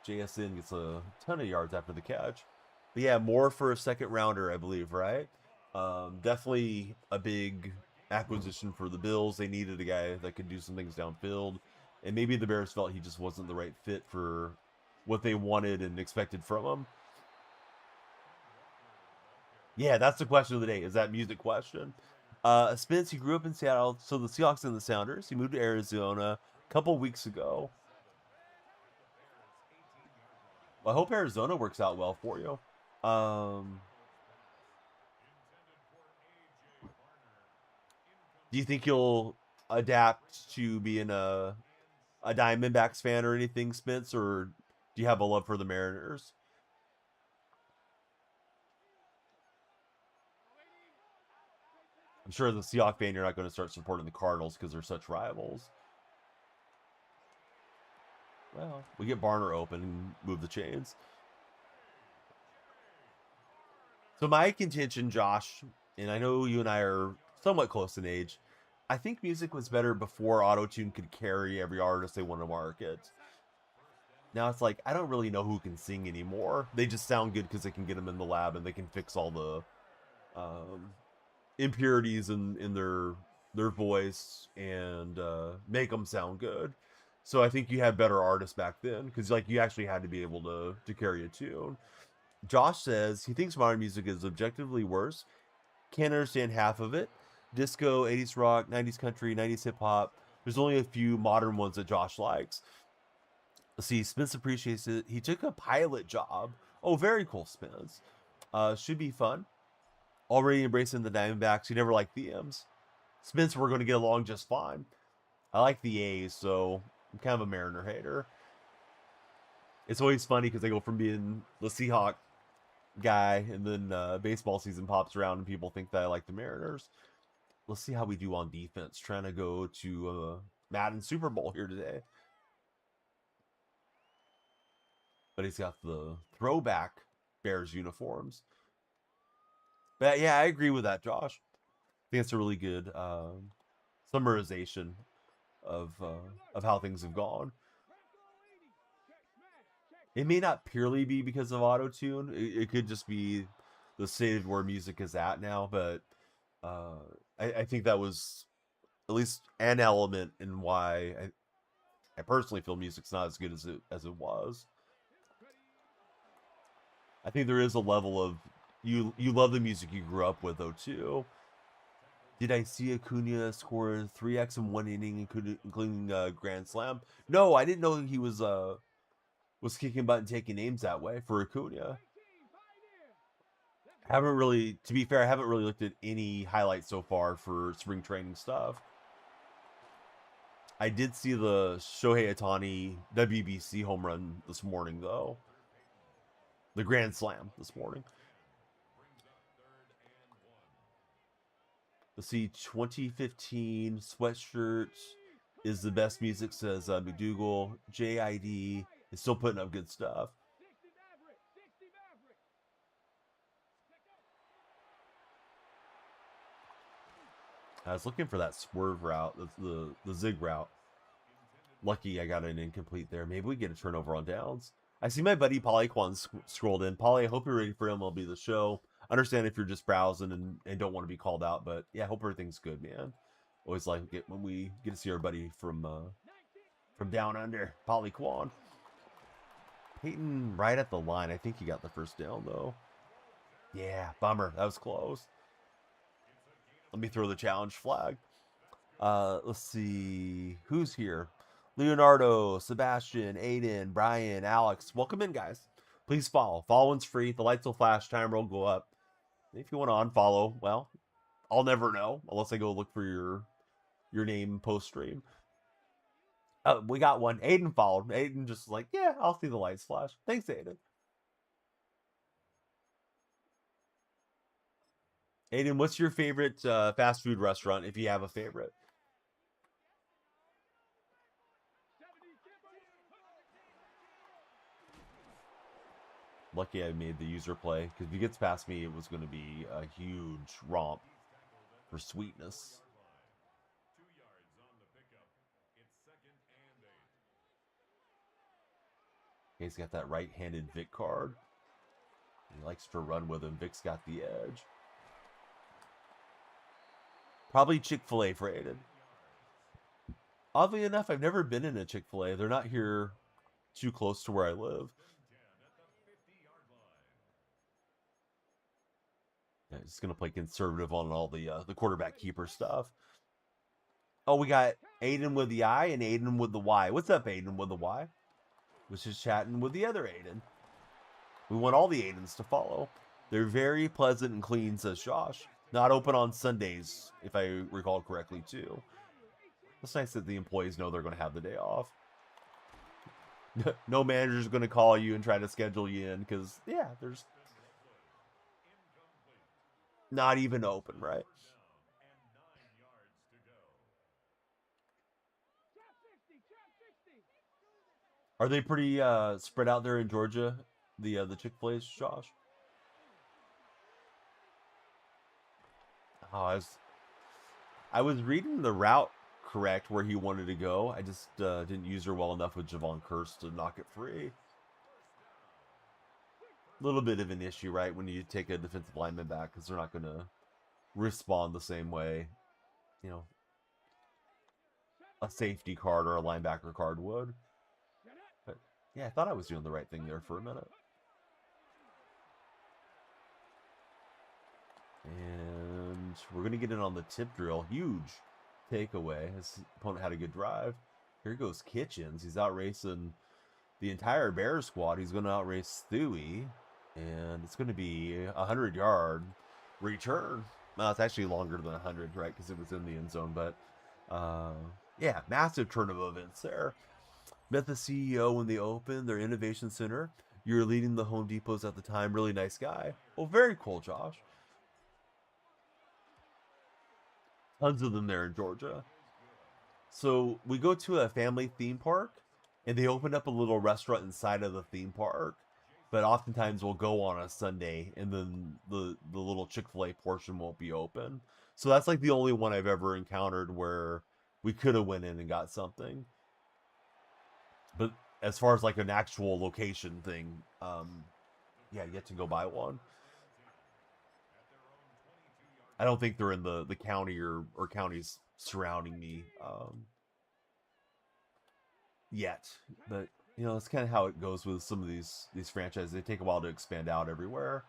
JSN gets a ton of yards after the catch. But yeah, Moore for a second rounder, I believe, right? Definitely a big acquisition for the Bills. They needed a guy that could do some things downfield. And maybe the Bears felt he just wasn't the right fit for what they wanted and expected from him. Yeah, that's the question of the day. Is that music question? Spence, he grew up in Seattle, so the Seahawks and the Sounders. He moved to Arizona a couple weeks ago. Well, I hope Arizona works out well for you. Do you think you'll adapt to being a Diamondbacks fan or anything, Spence, or do you have a love for the Mariners? I'm sure as a Seahawks fan, you're not going to start supporting the Cardinals because they're such rivals. Well, we get Barner open and move the chains. So my contention, Josh, and I know you and I are somewhat close in age, I think music was better before autotune could carry every artist they want to market. Now it's like I don't really know who can sing anymore. They just sound good because they can get them in the lab and they can fix all the impurities in their voice and make them sound good. So I think you had better artists back then because like you actually had to be able to carry a tune. Josh says he thinks modern music is objectively worse. Can't understand half of it. Disco, 80s rock, 90s country, 90s hip hop. There's only a few modern ones that Josh likes. Let's see, Spence appreciates it. He took a pilot job. Oh, very cool, Spence. Should be fun. Already embracing the Diamondbacks. He never liked the M's. Spence, we're going to get along just fine. I like the A's, so I'm kind of a Mariner hater. It's always funny because I go from being the Seahawk guy, and then baseball season pops around, and people think that I like the Mariners. Let's see how we do on defense. Trying to go to Madden Super Bowl here today. But he's got the throwback Bears uniforms. But yeah, I agree with that, Josh. I think it's a really good summarization of how things have gone. It may not purely be because of auto-tune. It could just be the state of where music is at now. But I think that was at least an element in why I personally feel music's not as good as it was. I think there is a level of you love the music you grew up with though too. Did I see Acuna score 3x in one inning, including grand slam? No, I didn't know he was kicking butt and taking names that way for Acuna. Haven't really, to be fair, I haven't really looked at any highlights so far for spring training stuff. I did see the Shohei Ohtani WBC home run this morning, though. The grand slam this morning. Let's see, 2015 sweatshirt is the best music, says McDougal. JID is still putting up good stuff. I was looking for that swerve route, the zig route. Lucky I got an incomplete there. Maybe we get a turnover on downs. I see my buddy Polly Kwan scrolled in. Polly, I hope you're ready for MLB The Show. Understand if you're just browsing and don't want to be called out, but yeah, hope everything's good, man. Always like it when we get to see our buddy from down under, Polly Kwan. Peyton right at the line. I think he got the first down though. Yeah, bummer. That was close. Let me throw the challenge flag. Let's see who's here. Leonardo, Sebastian, Aiden, Brian, Alex. Welcome in, guys. Please follow. Following's free. The lights will flash. Timer will go up. If you want to unfollow, well, I'll never know unless I go look for your name post stream. We got one. Aiden followed. Aiden just like, yeah, I'll see the lights flash. Thanks, Aiden. Aiden, what's your favorite fast food restaurant if you have a favorite? Lucky I made the user play because if he gets past me, it was going to be a huge romp for sweetness. He's got that right-handed Vic card. He likes to run with him. Vic's got the edge. Probably Chick-fil-A for Aiden. Oddly enough, I've never been in a Chick-fil-A. They're not here too close to where I live. Yeah, just going to play conservative on all the quarterback keeper stuff. Oh, we got Aiden with the I and Aiden with the Y. What's up, Aiden with the Y? Was just chatting with the other Aiden. We want all the Aidens to follow. They're very pleasant and clean, says Josh. Not open on Sundays, if I recall correctly, too. It's nice that the employees know they're going to have the day off. No manager's going to call you and try to schedule you in because, yeah, there's not even open, right? Are they pretty spread out there in Georgia, the Chick-fil-A's, Josh? Oh, I was reading the route correct where he wanted to go. I just didn't use her well enough with Javon Curse to knock it free. A little bit of an issue, right, when you take a defensive lineman back because they're not going to respond the same way, you know, a safety card or a linebacker card would. But yeah, I thought I was doing the right thing there for a minute. And we're going to get in on the tip drill. Huge takeaway. His opponent had a good drive. Here goes Kitchens. He's out racing the entire Bears squad. He's going to outrace Stewie. And it's going to be a 100-yard return. Well, it's actually longer than 100, right? Because it was in the end zone. But, yeah, massive turn of events there. Met the CEO when they opened their innovation center. You were leading the Home Depots at the time. Really nice guy. Well, very cool, Josh. Tons of them there in Georgia. So we go to a family theme park, and they opened up a little restaurant inside of the theme park. But oftentimes we'll go on a Sunday, and then the little Chick-fil-A portion won't be open. So that's like the only one I've ever encountered where we could have went in and got something. But as far as like an actual location thing, yeah, yet to go buy one. I don't think they're in the county or counties surrounding me yet. But you know, that's kind of how it goes with some of these franchises. They take a while to expand out everywhere.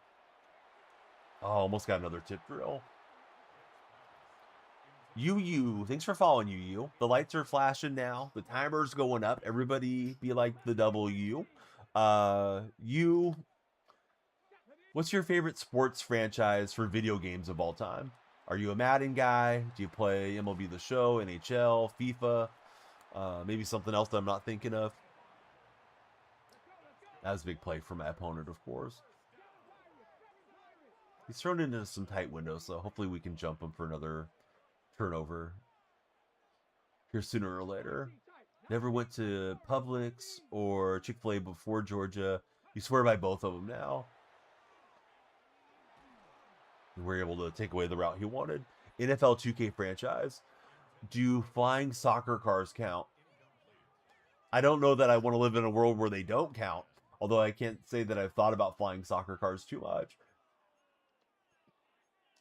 Oh, almost got another tip drill. Thanks for following UU. The lights are flashing now. The timer's going up. Everybody be like the W. What's your favorite sports franchise for video games of all time? Are you a Madden guy? Do you play MLB The Show, NHL, FIFA? Maybe something else that I'm not thinking of? That was a big play for my opponent, of course. He's thrown into some tight windows, so hopefully we can jump him for another turnover here sooner or later. Never went to Publix or Chick-fil-A before Georgia. You swear by both of them now. We're able to take away the route he wanted. NFL 2K franchise. Do flying soccer cars count? I don't know that I want to live in a world where they don't count. Although I can't say that I've thought about flying soccer cars too much.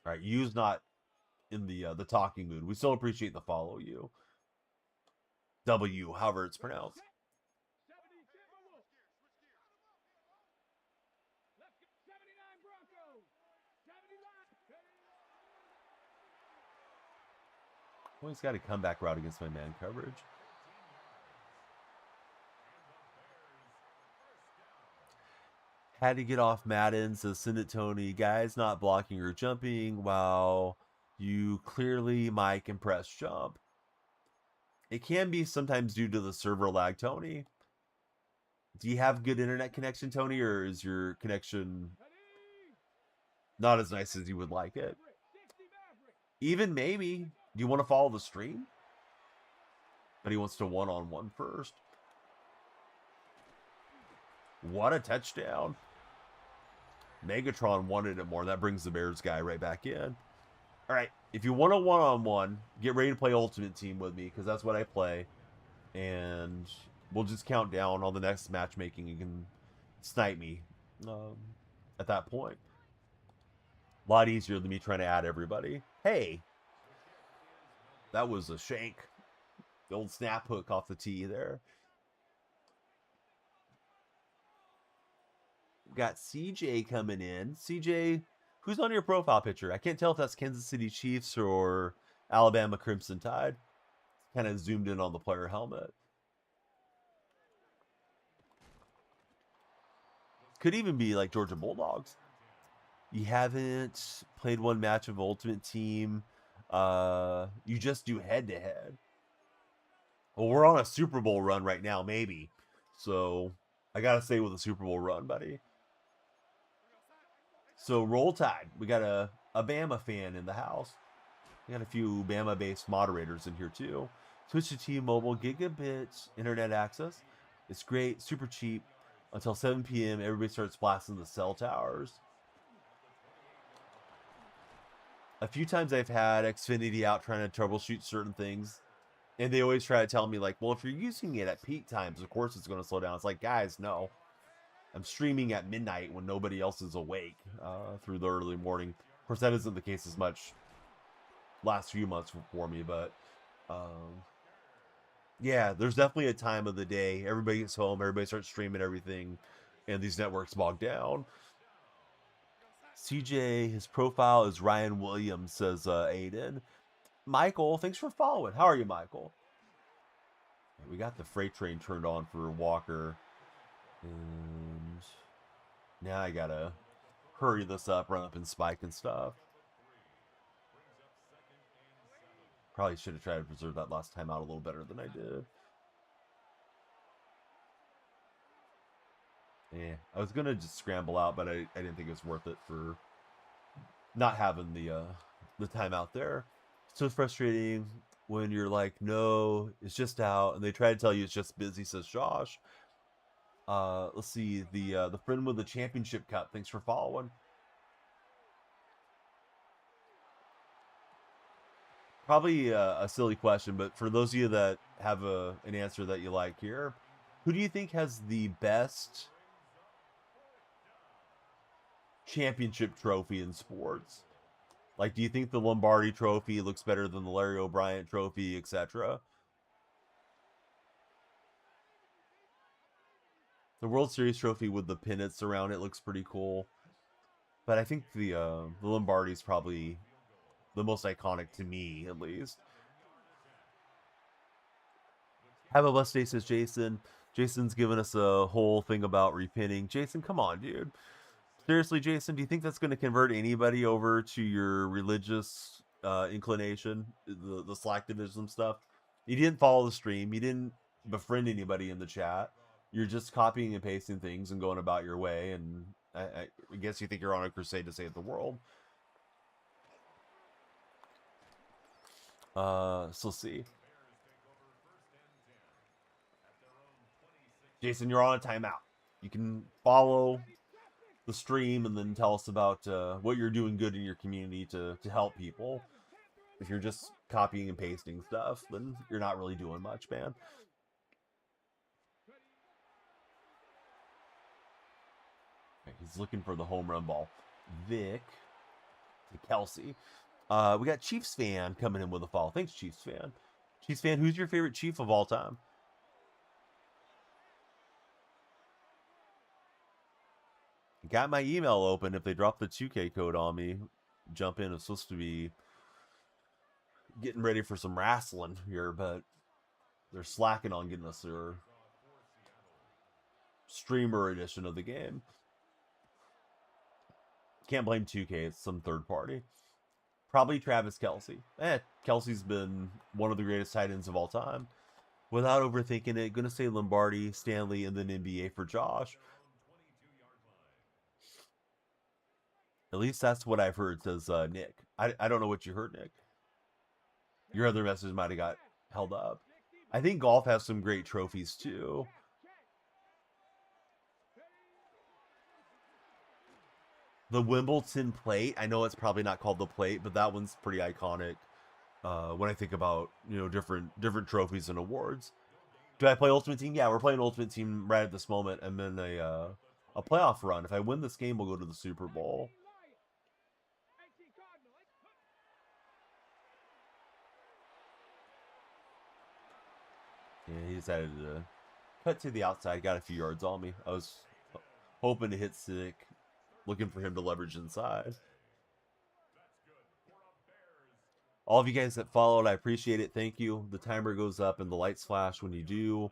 All right, U's not in the talking mood. We still appreciate the follow, you. W, however it's pronounced. Well, he's got a comeback route against my man coverage. Had to get off Madden, so send it Tony. Guys not blocking or jumping while you clearly mic and press jump. It can be sometimes due to the server lag, Tony. Do you have good internet connection, Tony, or is your connection not as nice as you would like it? Even maybe, do you want to follow the stream? But he wants to one-on-one first. What a touchdown. Megatron wanted it more. That brings the Bears guy right back in. All right, if you want a one-on-one, get ready to play Ultimate Team with me because that's what I play. And we'll just count down on the next matchmaking. You can snipe me at that point. A lot easier than me trying to add everybody. Hey, that was a shank. The old snap hook off the tee there. Got CJ coming in. CJ, who's on your profile picture? I can't tell if that's Kansas City Chiefs or Alabama Crimson Tide. It's kind of zoomed in on the player helmet. Could even be like Georgia Bulldogs. You haven't played one match of Ultimate Team. You just do head to head. Well, we're on a Super Bowl run right now, maybe. So I gotta stay with a Super Bowl run, buddy. So roll tide. We got a Bama fan in the house. We got a few Bama-based moderators in here too. Switch to T-Mobile gigabit internet access. It's great, super cheap. Until 7 p.m., everybody starts blasting the cell towers. A few times I've had Xfinity out trying to troubleshoot certain things, and they always try to tell me, like, well, if you're using it at peak times, of course it's going to slow down. It's like, guys, no. I'm streaming at midnight when nobody else is awake through the early morning. Of course, that isn't the case as much last few months for me, but yeah, there's definitely a time of the day. Everybody gets home, everybody starts streaming everything, and these networks bog down. CJ, his profile is Ryan Williams, says Aiden. Michael, thanks for following. How are you, Michael? We got the freight train turned on for Walker. And now I gotta hurry this up, run up and spike and stuff. Probably should have tried to preserve that last time out a little better than I did. Yeah, I was gonna just scramble out, but I didn't think it was worth it for not having the timeout there. So frustrating when you're like, no, it's just out, and they try to tell you it's just busy, says Josh. Let's see, the friend with the championship cup. Thanks for following. Probably a silly question, but for those of you that have an answer that you like here, who do you think has the best championship trophy in sports? Like, do you think the Lombardi Trophy looks better than the Larry O'Brien Trophy, etc.? The World Series trophy with the pennants around it looks pretty cool, but I think the Lombardi is probably the most iconic to me, at least. Have a blessed day, says Jason. Jason's given us a whole thing about repinning. Jason, come on, dude. Seriously, Jason, do you think that's going to convert anybody over to your religious inclination, the slacktivism stuff? You didn't follow the stream. You didn't befriend anybody in the chat. You're just copying and pasting things and going about your way. And I guess you think you're on a crusade to save the world. So let's see. Jason, you're on a timeout. You can follow the stream and then tell us about what you're doing good in your community to help people. If you're just copying and pasting stuff, then you're not really doing much, man. Okay, he's looking for the home run ball. Vic to Kelsey. We got Chiefs fan coming in with a follow. Thanks, Chiefs fan. Chiefs fan, who's your favorite Chief of all time? Got my email open. If they drop the 2K code on me, jump in. It's supposed to be getting ready for some wrestling here, but they're slacking on getting us their streamer edition of the game. Can't blame 2K. It's some third party. Probably Travis Kelsey. Kelsey's been one of the greatest tight ends of all time. Without overthinking it, gonna say Lombardi, Stanley, and then NBA for Josh. At least that's what I've heard, says Nick. I don't know what you heard, Nick. Your other message might have got held up. I think golf has some great trophies too. The Wimbledon plate, I know it's probably not called the plate, but that one's pretty iconic when I think about, different trophies and awards. Do I play Ultimate Team? Yeah, we're playing Ultimate Team right at this moment. I'm in a playoff run. If I win this game, we'll go to the Super Bowl. Yeah, he decided to cut to the outside. Got a few yards on me. I was hoping to hit sick, looking for him to leverage inside. All of you guys that followed, I appreciate it. Thank you. The timer goes up and the lights flash when you do.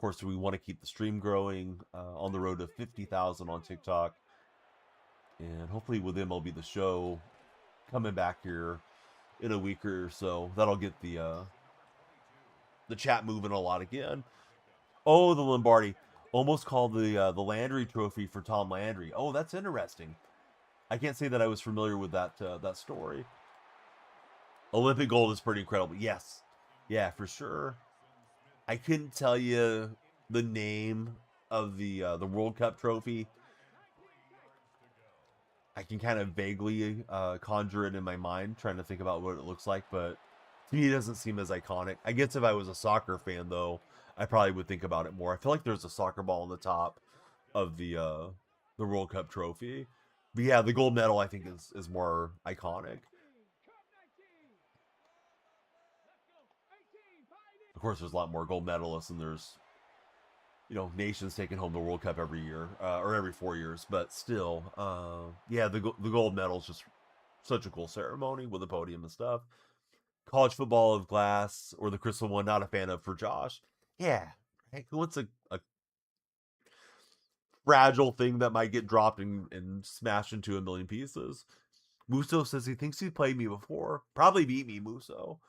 course, we want to keep the stream growing on the road to 50,000 on TikTok. And hopefully with MLB The Show coming back here in a week or so, that'll get the chat moving a lot again. Oh, the Lombardi. Almost called the Landry Trophy for Tom Landry. Oh, that's interesting. I can't say that I was familiar with that story. Olympic gold is pretty incredible. Yes. Yeah, for sure. I couldn't tell you the name of the World Cup trophy. I can kind of vaguely conjure it in my mind, trying to think about what it looks like, but to me, it doesn't seem as iconic. I guess if I was a soccer fan, though, I probably would think about it more. I feel like there's a soccer ball on the top of the World Cup trophy. But yeah, the gold medal I think is more iconic. Of course, there's a lot more gold medalists, and there's nations taking home the World Cup every year or every 4 years. But still, yeah, the gold medal is just such a cool ceremony with the podium and stuff. College football of glass or the crystal one, not a fan of for Josh. Yeah, right? Who wants a fragile thing that might get dropped and smashed into a million pieces? Musso says he thinks he played me before. Probably beat me, Musso.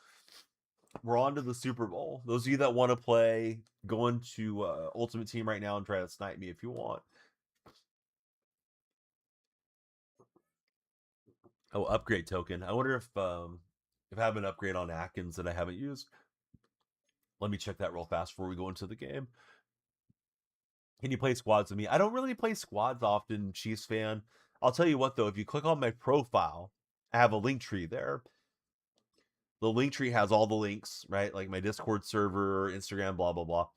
We're on to the Super Bowl. Those of you that want to play, go into Ultimate Team right now and try to snipe me if you want. Oh, upgrade token. I wonder if I have an upgrade on Atkins that I haven't used. Let me check that real fast before we go into the game. Can you play squads with me? I don't really play squads often, Chiefs fan. I'll tell you what, though, if you click on my profile, I have a link tree there. The link tree has all the links, right? Like my Discord server, Instagram, blah, blah, blah.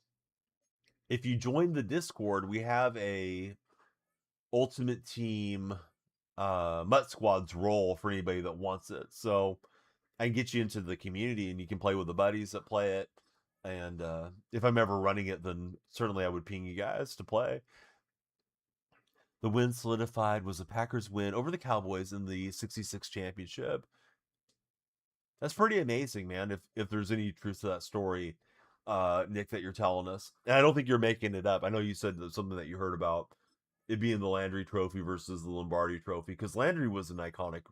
If you join the Discord, we have a Ultimate Team Mutt Squads role for anybody that wants it. So I can get you into the community and you can play with the buddies that play it. And if I'm ever running it, then certainly I would ping you guys to play. The win solidified was the Packers' win over the Cowboys in the 66 championship. That's pretty amazing, man. If there's any truth to that story, Nick, that you're telling us. And I don't think you're making it up. I know you said something that you heard about it being the Landry Trophy versus the Lombardi Trophy, because Landry was an iconic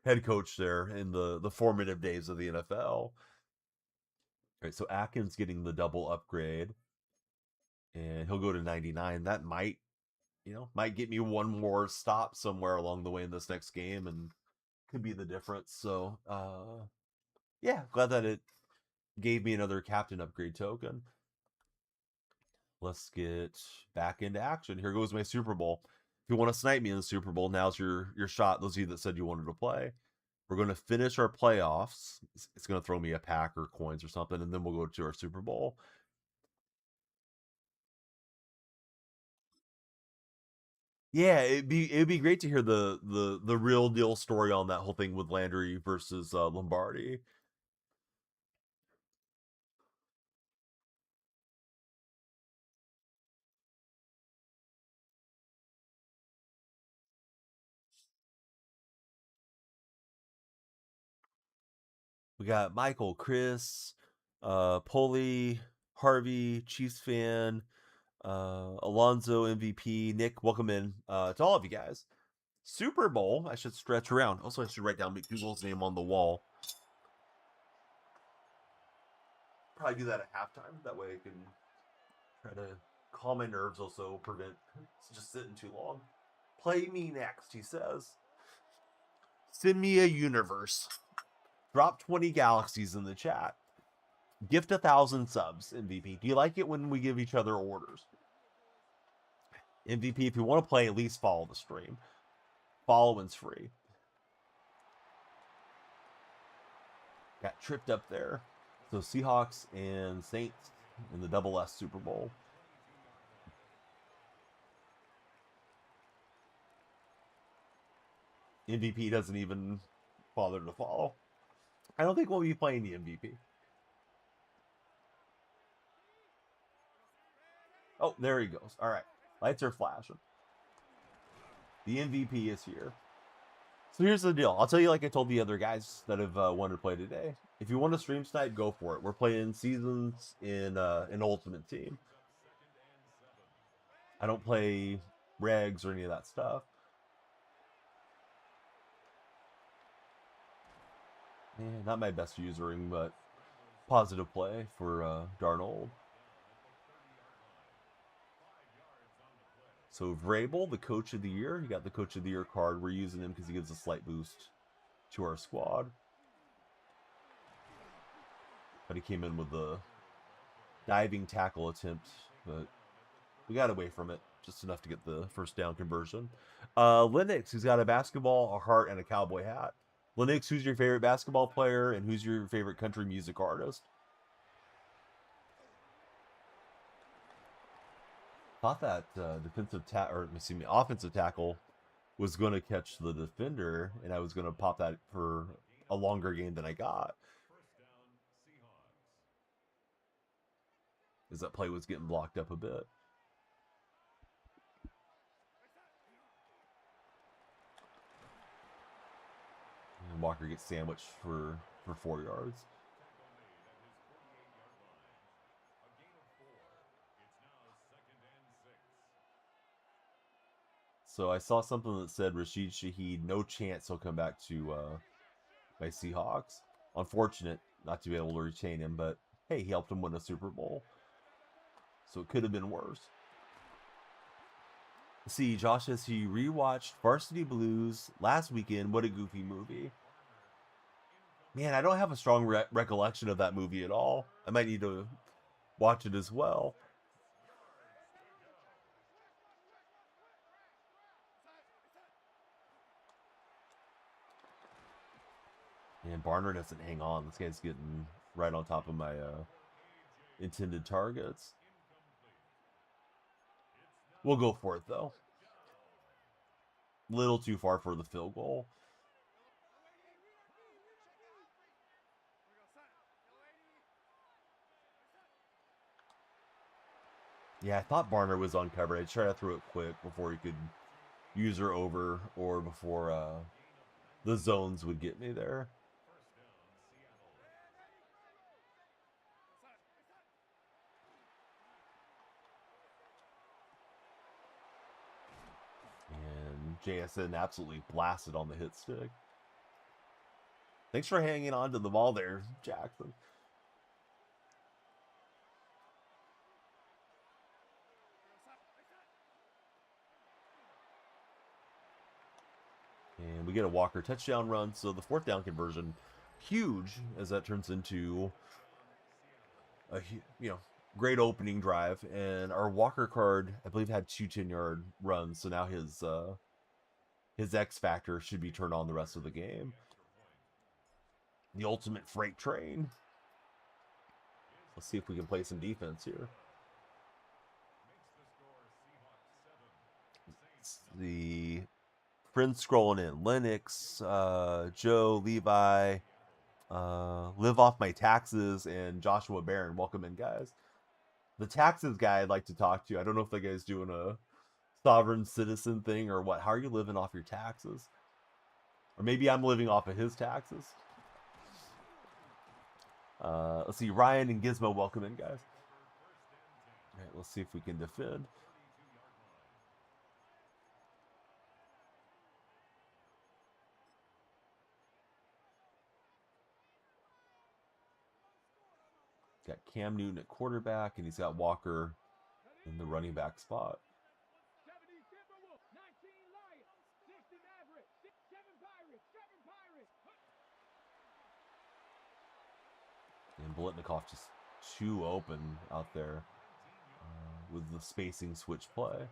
head coach there in the formative days of the NFL. All right, so Atkins getting the double upgrade, and he'll go to 99. That might get me one more stop somewhere along the way in this next game, and could be the difference. So, yeah, glad that it gave me another captain upgrade token. Let's get back into action. Here goes my Super Bowl. If you want to snipe me in the Super Bowl, now's your shot. Those of you that said you wanted to play. We're going to finish our playoffs. It's going to throw me a pack or coins or something, and then we'll go to our Super Bowl. Yeah, it'd be great to hear the real deal story on that whole thing with Landry versus Lombardi. We got Michael, Chris, Polly, Harvey, Chiefs fan, Alonzo MVP, Nick. Welcome in to all of you guys. Super Bowl. I should stretch around. Also, I should write down McDougal's name on the wall. Probably do that at halftime. That way I can try to calm my nerves. Also prevent just sitting too long. Play me next, he says. Send me a universe. Drop 20 galaxies in the chat. Gift 1,000 subs, MVP. Do you like it when we give each other orders? MVP, if you want to play, at least follow the stream. Following's free. Got tripped up there. So Seahawks and Saints in the Double S Super Bowl. MVP doesn't even bother to follow. I don't think we'll be playing the MVP. Oh, there he goes. All right. Lights are flashing. The MVP is here. So here's the deal. I'll tell you like I told the other guys that have wanted to play today. If you want to stream tonight, go for it. We're playing seasons in an Ultimate Team. I don't play regs or any of that stuff. Not my best usering, but positive play for Darnold. So Vrabel, the Coach of the Year. You got the Coach of the Year card. We're using him because he gives a slight boost to our squad. But he came in with the diving tackle attempt, but we got away from it just enough to get the first down conversion. Linux, who's got a basketball, a heart, and a cowboy hat. Linux, who's your favorite basketball player, and who's your favorite country music artist? Thought that offensive tackle was going to catch the defender, and I was going to pop that for a longer game than I got. As that play was getting blocked up a bit. And Walker gets sandwiched for 4 yards. So I saw something that said Rashid Shaheed, no chance he'll come back to my Seahawks. Unfortunate not to be able to retain him, but hey, he helped him win a Super Bowl. So it could have been worse. See, Josh says he rewatched Varsity Blues last weekend. What a goofy movie. Man, I don't have a strong recollection of that movie at all. I might need to watch it as well. And Barner doesn't hang on. This guy's getting right on top of my intended targets. We'll go for it, though. Little too far for the field goal. Yeah, I thought Barner was uncovered. I tried to throw it quick before he could use her over or before the zones would get me there. And JSN absolutely blasted on the hit stick. Thanks for hanging on to the ball there, Jackson. And we get a Walker touchdown run. So the fourth down conversion, huge, as that turns into a great opening drive. And our Walker card, I believe, had 2 10-yard runs. So now his X factor should be turned on the rest of the game. The ultimate freight train. Let's see if we can play some defense here. It's the friends scrolling in. Linux, Joe, Levi, Live Off My Taxes, and Joshua Barron. Welcome in, guys. The taxes guy I'd like to talk to. I don't know if that guy's doing a sovereign citizen thing or what. How are you living off your taxes? Or maybe I'm living off of his taxes. Let's see. Ryan and Gizmo, welcome in, guys. All right, let's see if we can defend. Got Cam Newton at quarterback, and he's got Walker in the running back spot. And Bolitnikov just too open out there with the spacing switch play.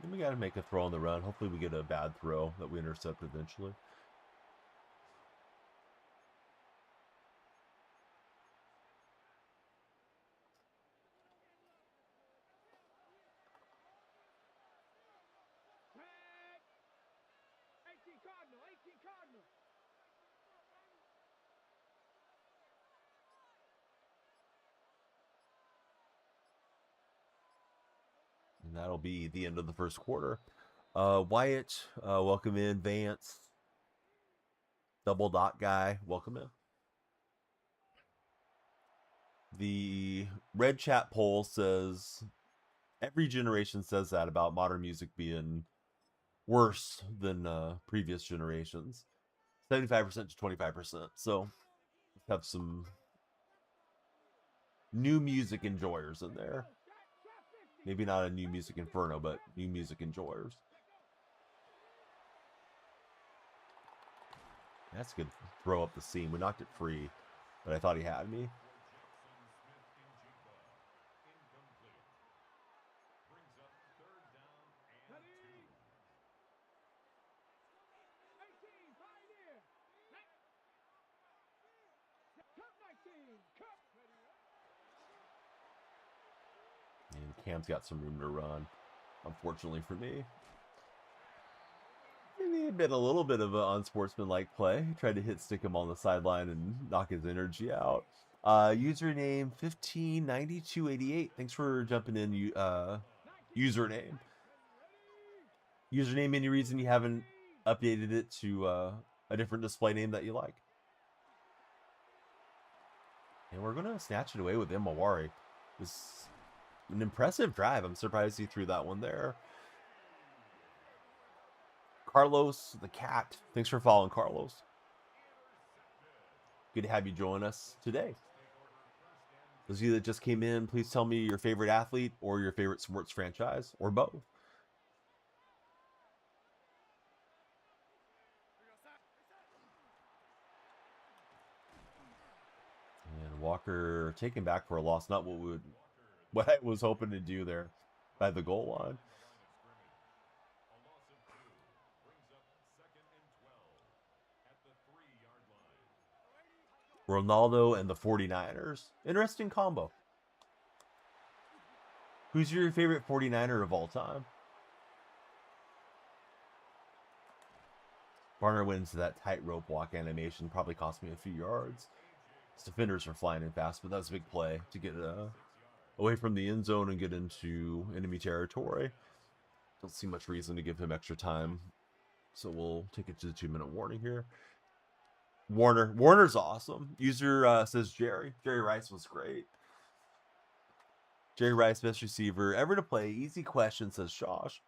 Then we got to make a throw on the run. Hopefully we get a bad throw that we intercept eventually. that'll be the end of the first quarter. Wyatt, welcome in. Vance, double dot guy, welcome in. The red chat poll says every generation says that about modern music being worse than previous generations. 75% to 25%. So let's have some new music enjoyers in there. Maybe not a new music inferno, but new music enjoyers. That's a good throw up the seam. We knocked it free, but I thought he had me. And Cam's got some room to run, unfortunately for me. Maybe a little bit of an unsportsmanlike play. He tried to hit stick him on the sideline and knock his energy out. Username 159288. Thanks for jumping in. Username. Username. Any reason you haven't updated it to a different display name that you like? And we're gonna snatch it away with Imawari. This an impressive drive. I'm surprised he threw that one there. Carlos the cat. Thanks for following, Carlos. Good to have you join us today. Those of you that just came in, please tell me your favorite athlete or your favorite sports franchise, or both. And Walker taken back for a loss. Not what I was hoping to do there by the goal line. Ronaldo and the 49ers. Interesting combo. Who's your favorite 49er of all time? Barner wins that tightrope walk animation. Probably cost me a few yards. His defenders are flying in fast, but that was a big play to get away from the end zone and get into enemy territory. Don't see much reason to give him extra time. So we'll take it to the 2-minute warning here. Warner's awesome. User says Jerry Rice was great. Jerry Rice, best receiver ever to play. Easy question, says Josh.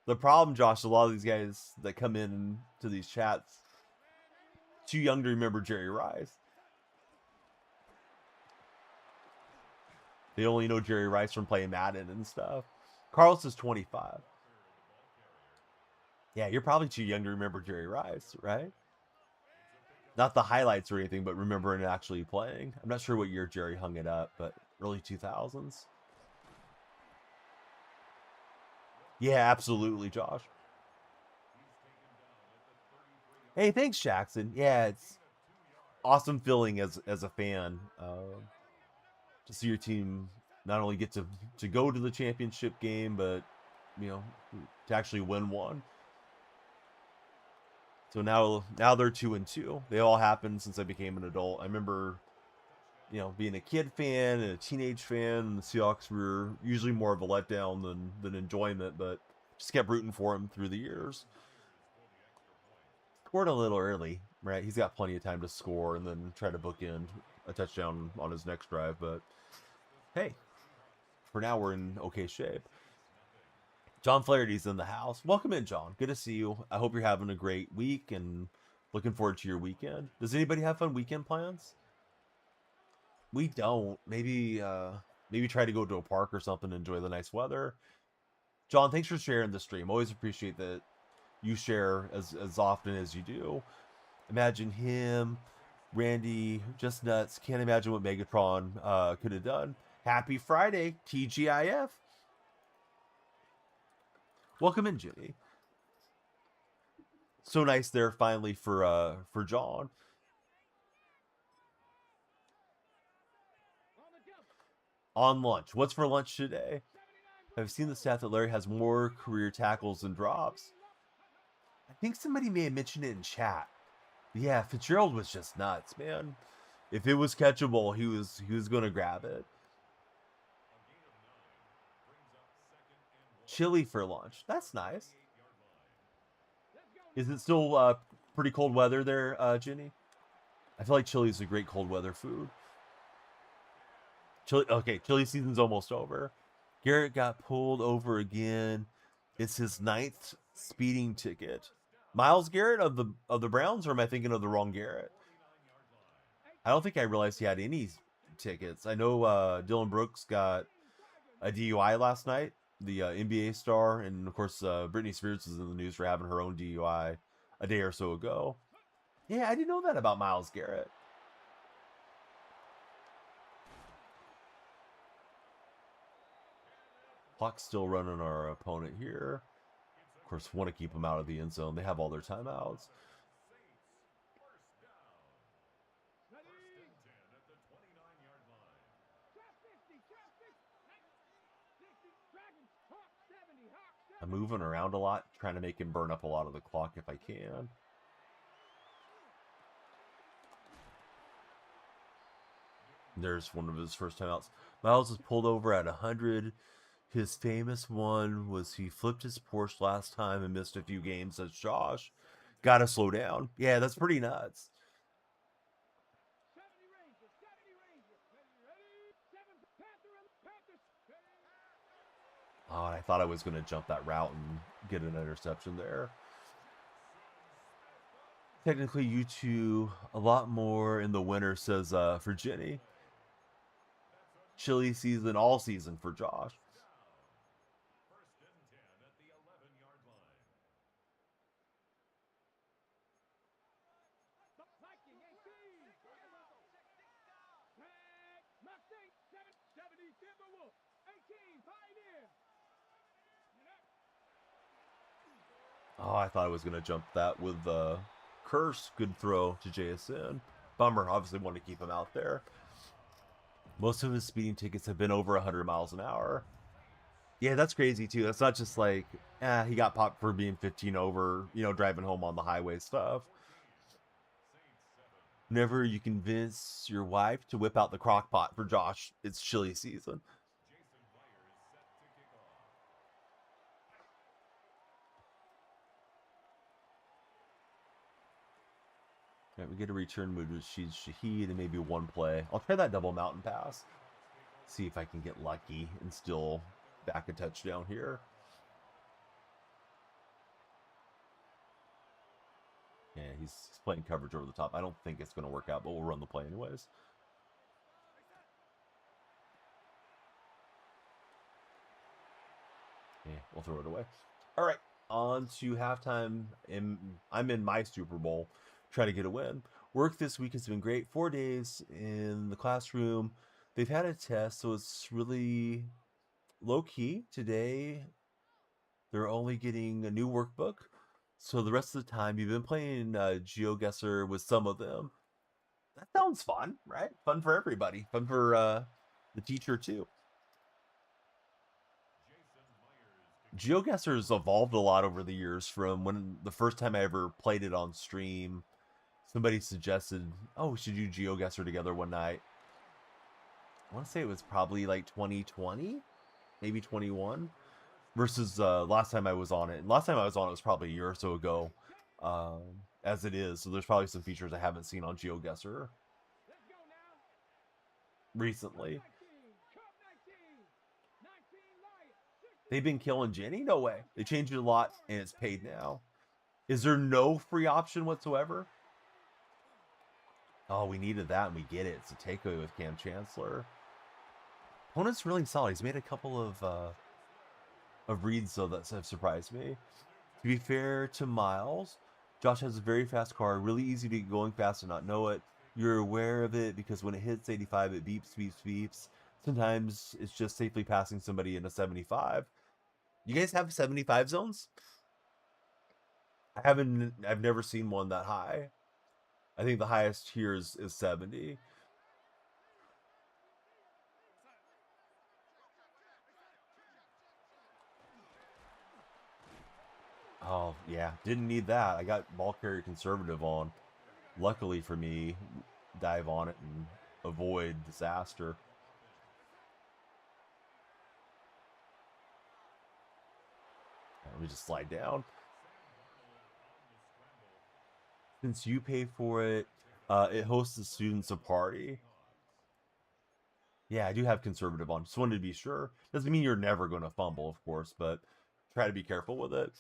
The problem, Josh, a lot of these guys that come in to these chats too young to remember Jerry Rice. They only know Jerry Rice from playing Madden and stuff. Carlos is 25. Yeah, you're probably too young to remember Jerry Rice, right? Not the highlights or anything, but remembering actually playing. I'm not sure what year Jerry hung it up, but early 2000s. Yeah, absolutely, Josh. Hey, thanks, Jackson. Yeah, it's awesome feeling as a fan to see your team not only get to go to the championship game, but to actually win one. So now they're 2-2. They all happened since I became an adult. I remember, being a kid fan and a teenage fan. And the Seahawks were usually more of a letdown than enjoyment, but just kept rooting for him through the years. Scored a little early, right? He's got plenty of time to score and then try to bookend a touchdown on his next drive. But hey, for now we're in okay shape. John Flaherty's in the house. Welcome in, John. Good to see you. I hope you're having a great week and looking forward to your weekend. Does anybody have fun weekend plans? We don't. Maybe try to go to a park or something, enjoy the nice weather. John, thanks for sharing the stream. Always appreciate that you share as often as you do. Imagine him, Randy, just nuts. Can't imagine what Megatron could have done. Happy Friday, TGIF. Welcome in, Jimmy. So nice there finally for John. On lunch. What's for lunch today? I've seen the stat that Larry has more career tackles than drops. I think somebody may have mentioned it in chat. Yeah, Fitzgerald was just nuts, man. If it was catchable, he was going to grab it. chili for lunch. That's nice. Is it still pretty cold weather there, Jenny? I feel like chili is a great cold weather food. Chili, okay, chili season's almost over. Garrett got pulled over again. It's his ninth speeding ticket. Miles Garrett of the Browns, or am I thinking of the wrong Garrett? I don't think I realized he had any tickets. I know Dylan Brooks got a DUI last night, the NBA star, and of course Britney Spears was in the news for having her own DUI a day or so ago. Yeah, I didn't know that about Miles Garrett. Clock's still running our opponent here. Of course, want to keep them out of the end zone. They have all their timeouts. I'm moving around a lot, trying to make him burn up a lot of the clock if I can. There's one of his first timeouts. Miles is pulled over at 100. His famous one was he flipped his Porsche last time and missed a few games. Says Josh. Gotta slow down. Yeah, that's pretty nuts. Oh, I thought I was going to jump that route and get an interception there. Technically, you two a lot more in the winter, says for Jenny. Chili season, all season for Josh. Oh, I thought I was going to jump that with Curse. Good throw to JSN. Bummer. Obviously want to keep him out there. Most of his speeding tickets have been over 100 miles an hour. Yeah, that's crazy too. That's not just like, he got popped for being 15 over, driving home on the highway stuff. Whenever you convince your wife to whip out the crock pot for Josh, it's chili season. All right, we get a return move with Shahid and maybe one play. I'll try that double mountain pass. See if I can get lucky and still back a touchdown here. Yeah, he's playing coverage over the top. I don't think it's going to work out, but we'll run the play anyways. Yeah, we'll throw it away. All right, on to halftime. I'm in my Super Bowl, try to get a win. Work this week has been great. 4 days in the classroom. They've had a test, so it's really low key. Today, they're only getting a new workbook. So the rest of the time, you've been playing GeoGuessr with some of them. That sounds fun, right? Fun for everybody. Fun for the teacher, too. GeoGuessr has evolved a lot over the years from when the first time I ever played it on stream. Somebody suggested, oh, we should do GeoGuessr together one night. I want to say it was probably like 2020, maybe 21, versus last time I was on it. And last time I was on it was probably a year or so ago, as it is. So there's probably some features I haven't seen on GeoGuessr recently. They've been killing Jenny? No way. They changed it a lot, and it's paid now. Is there no free option whatsoever? Oh, we needed that, and we get it. It's a takeaway with Cam Chancellor. Opponent's really solid. He's made a couple of reads, though, that have surprised me. To be fair to Miles, Josh has a very fast car, really easy to get going fast and not know it. You're aware of it because when it hits 85, it beeps, beeps, beeps. Sometimes it's just safely passing somebody in a 75. You guys have 75 zones? I've never seen one that high. I think the highest here is 70. Oh, yeah. Didn't need that. I got ball carrier conservative on. Luckily for me, dive on it and avoid disaster. Let me just slide down. Since you pay for it, it hosts the students a party. Yeah, I do have conservative on. Just wanted to be sure. Doesn't mean you're never going to fumble, of course, but try to be careful with it.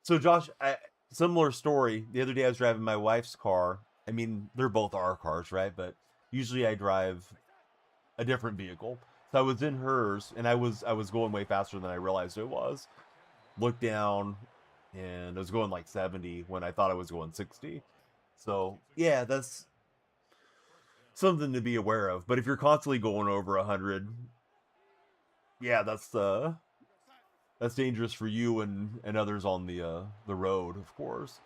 So, Josh, similar story. The other day I was driving my wife's car. I mean, they're both our cars, right? But usually I drive a different vehicle. So I was in hers, and I was going way faster than I realized it was. Looked down, and I was going like 70 when I thought I was going 60. So yeah, that's something to be aware of. But if you're constantly going over 100, yeah, that's dangerous for you and others on the road, of course.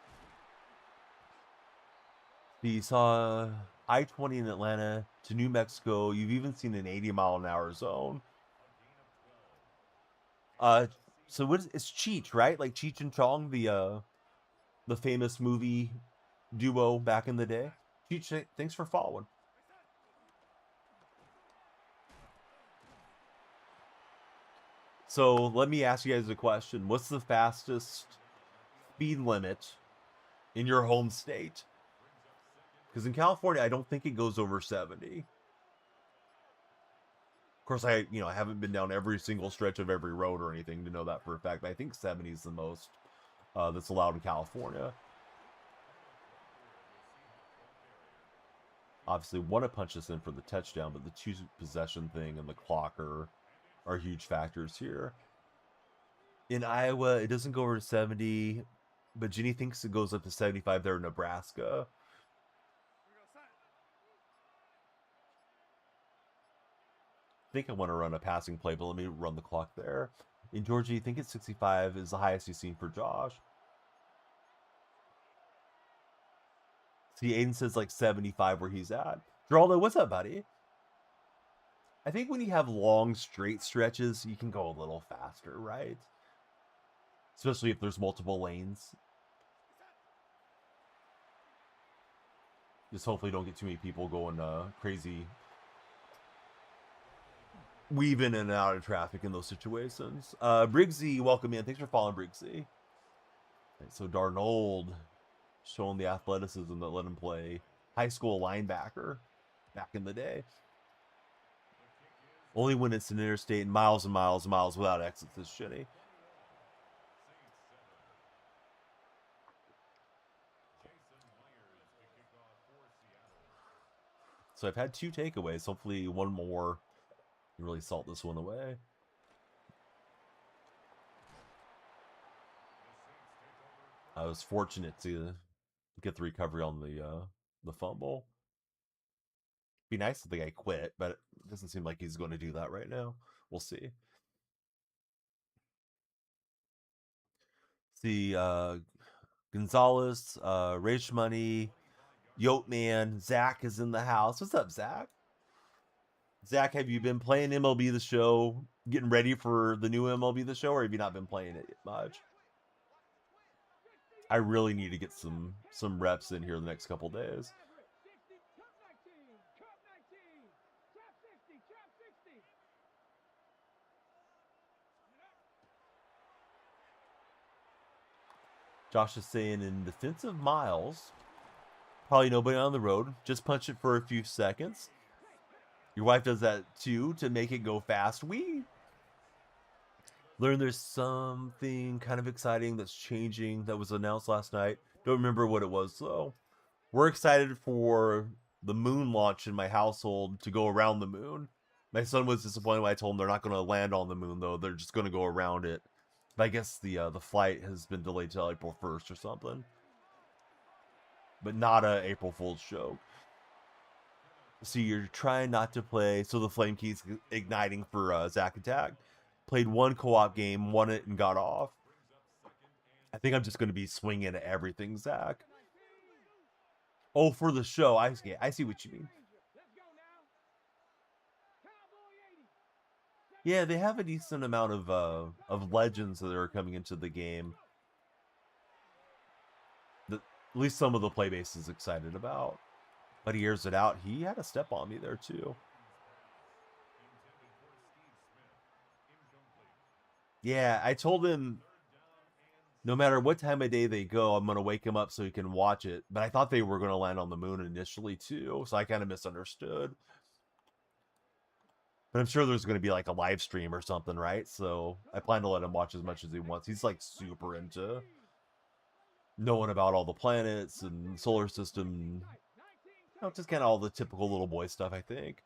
You saw I-20 in Atlanta to New Mexico. You've even seen an 80-mile-an-hour zone. Uh, so what is it's Cheech, right? Like Cheech and Chong, the famous movie duo back in the day. Cheech, thanks for following. So let me ask you guys a question. What's the fastest speed limit in your home state? Because in California, I don't think it goes over 70. Of course, I haven't been down every single stretch of every road or anything to know that for a fact. But I think 70 is the most that's allowed in California. Obviously, want to punch this in for the touchdown, but the two possession thing and the clock are huge factors here. In Iowa, it doesn't go over to 70, but Ginny thinks it goes up to 75 there in Nebraska. I think I want to run a passing play, but let me run the clock there. In Georgia, you think it's 65 is the highest you've seen for Josh. See, Aiden says like 75 where he's at. Geraldo, what's up, buddy? I think when you have long straight stretches, you can go a little faster, right? Especially if there's multiple lanes. Just hopefully don't get too many people going crazy, weaving in and out of traffic in those situations. Briggsy, welcome in. Thanks for following, Briggsy. Right, so Darnold showing the athleticism that let him play high school linebacker back in the day. Only when it's an interstate, miles and miles and miles without exits is shitty. So I've had 2 takeaways. Hopefully one more can really salt this one away. I was fortunate to get the recovery on the fumble. Be nice if the guy quit, but it doesn't seem like he's going to do that right now. We'll see. See, Gonzalez, Rage Money, Yote Man, Zach is in the house. What's up, Zach? Zach, have you been playing MLB The Show, getting ready for the new MLB The Show, or have you not been playing it much? I really need to get some reps in here the next couple days. Josh is saying in defense of Miles, probably nobody on the road. Just punch it for a few seconds. Your wife does that too to make it go fast. We learned there's something kind of exciting that's changing that was announced last night. Don't remember what it was though. We're excited for the moon launch in my household to go around the moon. My son was disappointed when I told him they're not going to land on the moon though. They're just going to go around it. But I guess the flight has been delayed till April 1st or something. But not a April Fool's joke. So you're trying not to play. So the flame key's igniting for Zack Attack. Played one co-op game, won it, and got off. I think I'm just going to be swinging at everything, Zach. Oh, for the show. I see what you mean. Yeah, they have a decent amount of legends that are coming into the game. That at least some of the play base is excited about. But he airs it out. He had a step on me there too. Yeah, I told him no matter what time of day they go, I'm gonna wake him up so he can watch it. But I thought they were gonna land on the moon initially too, so I kind of misunderstood. But I'm sure there's gonna be like a live stream or something, right? So I plan to let him watch as much as he wants. He's like super into knowing about all the planets and solar system, just kind of all the typical little boy stuff, I think.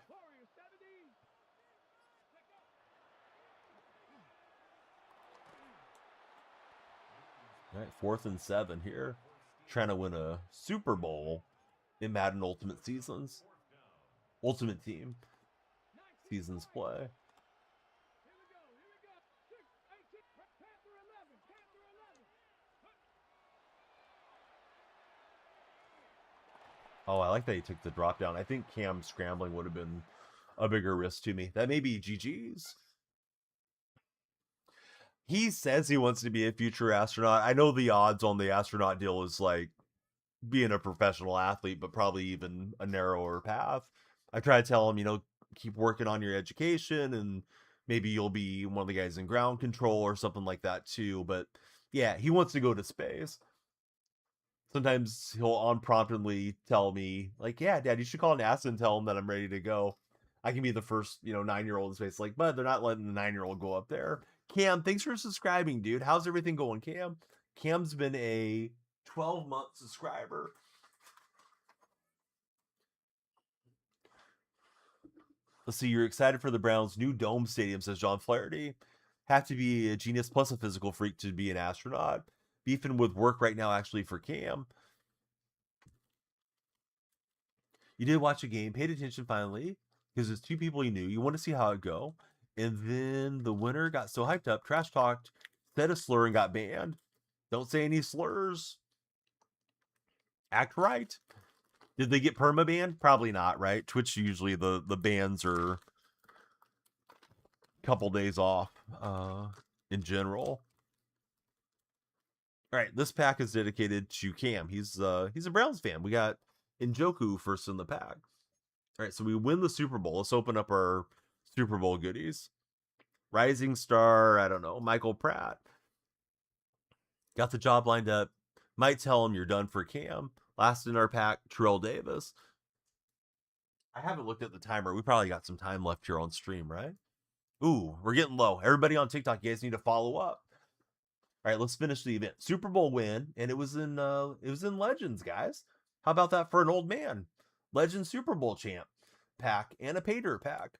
All right, 4th and 7 here. Trying to win a Super Bowl in Madden Ultimate Seasons. Ultimate Team Seasons play. Oh, I like that he took the drop down. I think Cam scrambling would have been a bigger risk to me. That may be GG's. He says he wants to be a future astronaut. I know the odds on the astronaut deal is like being a professional athlete, but probably even a narrower path. I try to tell him, keep working on your education and maybe you'll be one of the guys in ground control or something like that too. But yeah, he wants to go to space. Sometimes he'll unpromptedly tell me, like, yeah, Dad, you should call NASA and tell him that I'm ready to go. I can be the first, 9-year-old in space. Like, but they're not letting the 9-year-old go up there. Cam, thanks for subscribing, dude. How's everything going, Cam? Cam's been a 12-month subscriber. Let's see, you're excited for the Browns' new dome stadium, says John Flaherty. Have to be a genius plus a physical freak to be an astronaut. Beefing with work right now, actually, for Cam. You did watch a game, paid attention finally, because it's two people you knew. You want to see how it go. And then the winner got so hyped up, trash talked, said a slur and got banned. Don't say any slurs. Act right. Did they get perma banned? Probably not, right? Twitch usually the bans are a couple days off in general. All right, this pack is dedicated to Cam. He's a Browns fan. We got Njoku first in the pack. All right, so we win the Super Bowl. Let's open up our Super Bowl goodies. Rising star, I don't know, Michael Pratt. Got the job lined up. Might tell him you're done for Cam. Last in our pack, Terrell Davis. I haven't looked at the timer. We probably got some time left here on stream, right? Ooh, we're getting low. Everybody on TikTok, you guys need to follow up. All right, let's finish the event. Super Bowl win, and it was in Legends, guys. How about that for an old man? Legend Super Bowl champ pack and a pay dirt pack.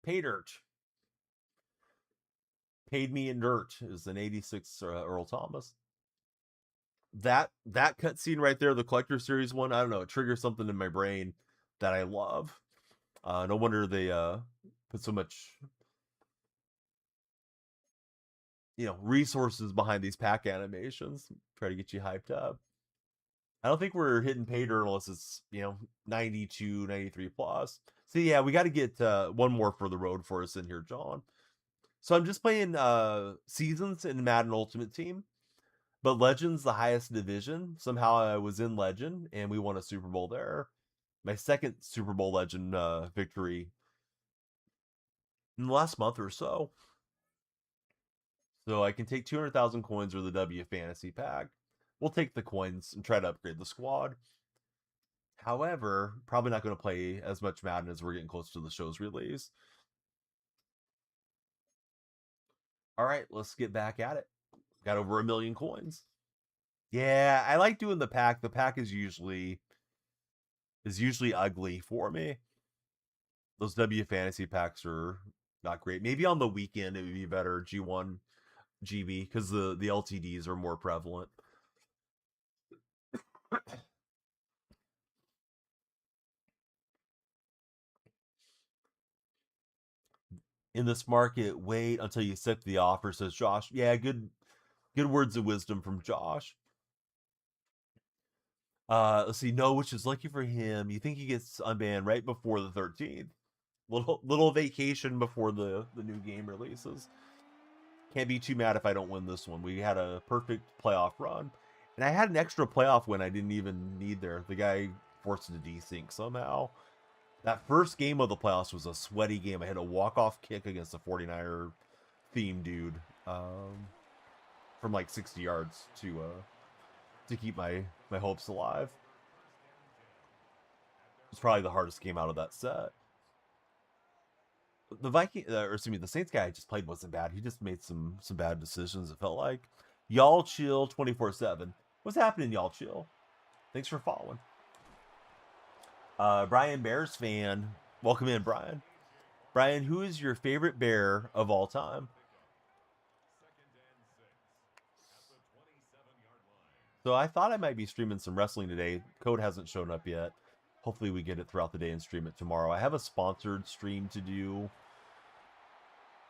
Pay dirt. Paid me in dirt is an 86 Earl Thomas. That cutscene right there, the collector series one, I don't know, it triggers something in my brain that I love. No wonder they put so much resources behind these pack animations. Try to get you hyped up. I don't think we're hitting pay dirt unless it's 92, 93 plus. So yeah, we got to get one more for the road for us in here, John. So I'm just playing seasons in Madden Ultimate Team, but Legends the highest division. Somehow I was in Legend and we won a Super Bowl there. My second Super Bowl Legend victory in the last month or so. So I can take 200,000 coins or the W Fantasy Pack. We'll take the coins and try to upgrade the squad. However, probably not going to play as much Madden as we're getting close to the show's release. All right, let's get back at it. Got over 1 million coins. Yeah, I like doing the pack. The pack is usually ugly for me. Those W Fantasy packs are not great. Maybe on the weekend it would be better G1 GB because the LTDs are more prevalent. In this market, wait until you accept the offer, says Josh. Yeah, good words of wisdom from Josh. Let's see. No, which is lucky for him. You think he gets unbanned right before the 13th. Little vacation before the new game releases. Can't be too mad if I don't win this one. We had a perfect playoff run. And I had an extra playoff win I didn't even need there. The guy forced it to desync somehow. That first game of the playoffs was a sweaty game. I had a walk-off kick against a 49er theme dude from like 60 yards to keep my hopes alive. It's probably the hardest game out of that set. The the Saints guy I just played wasn't bad. He just made some bad decisions. It felt like. Y'all chill 24/7. What's happening, y'all chill? Thanks for following. Brian Bears fan, welcome in, Brian. Brian, who is your favorite Bear of all time? So I thought I might be streaming some wrestling today. Code hasn't shown up yet. Hopefully we get it throughout the day and stream it tomorrow. I have a sponsored stream to do. You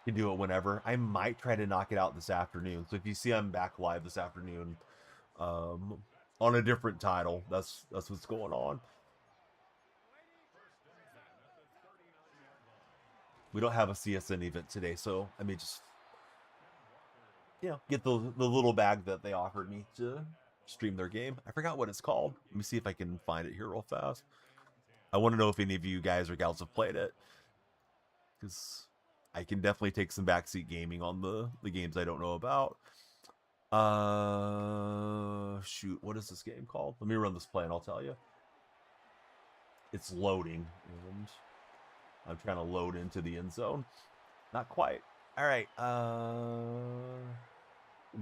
can do it whenever. I might try to knock it out this afternoon. So if you see I'm back live this afternoon on a different title, that's what's going on. We don't have a CSN event today, so I may just get the little bag that they offered me to stream their game. I forgot what it's called. Let me see if I can find it here real fast. I want to know if any of you guys or gals have played it, because I can definitely take some backseat gaming on the games I don't know about. Shoot, what is this game called? Let me run this play and I'll tell you. It's loading, and I'm trying to load into the end zone. Not quite. All right.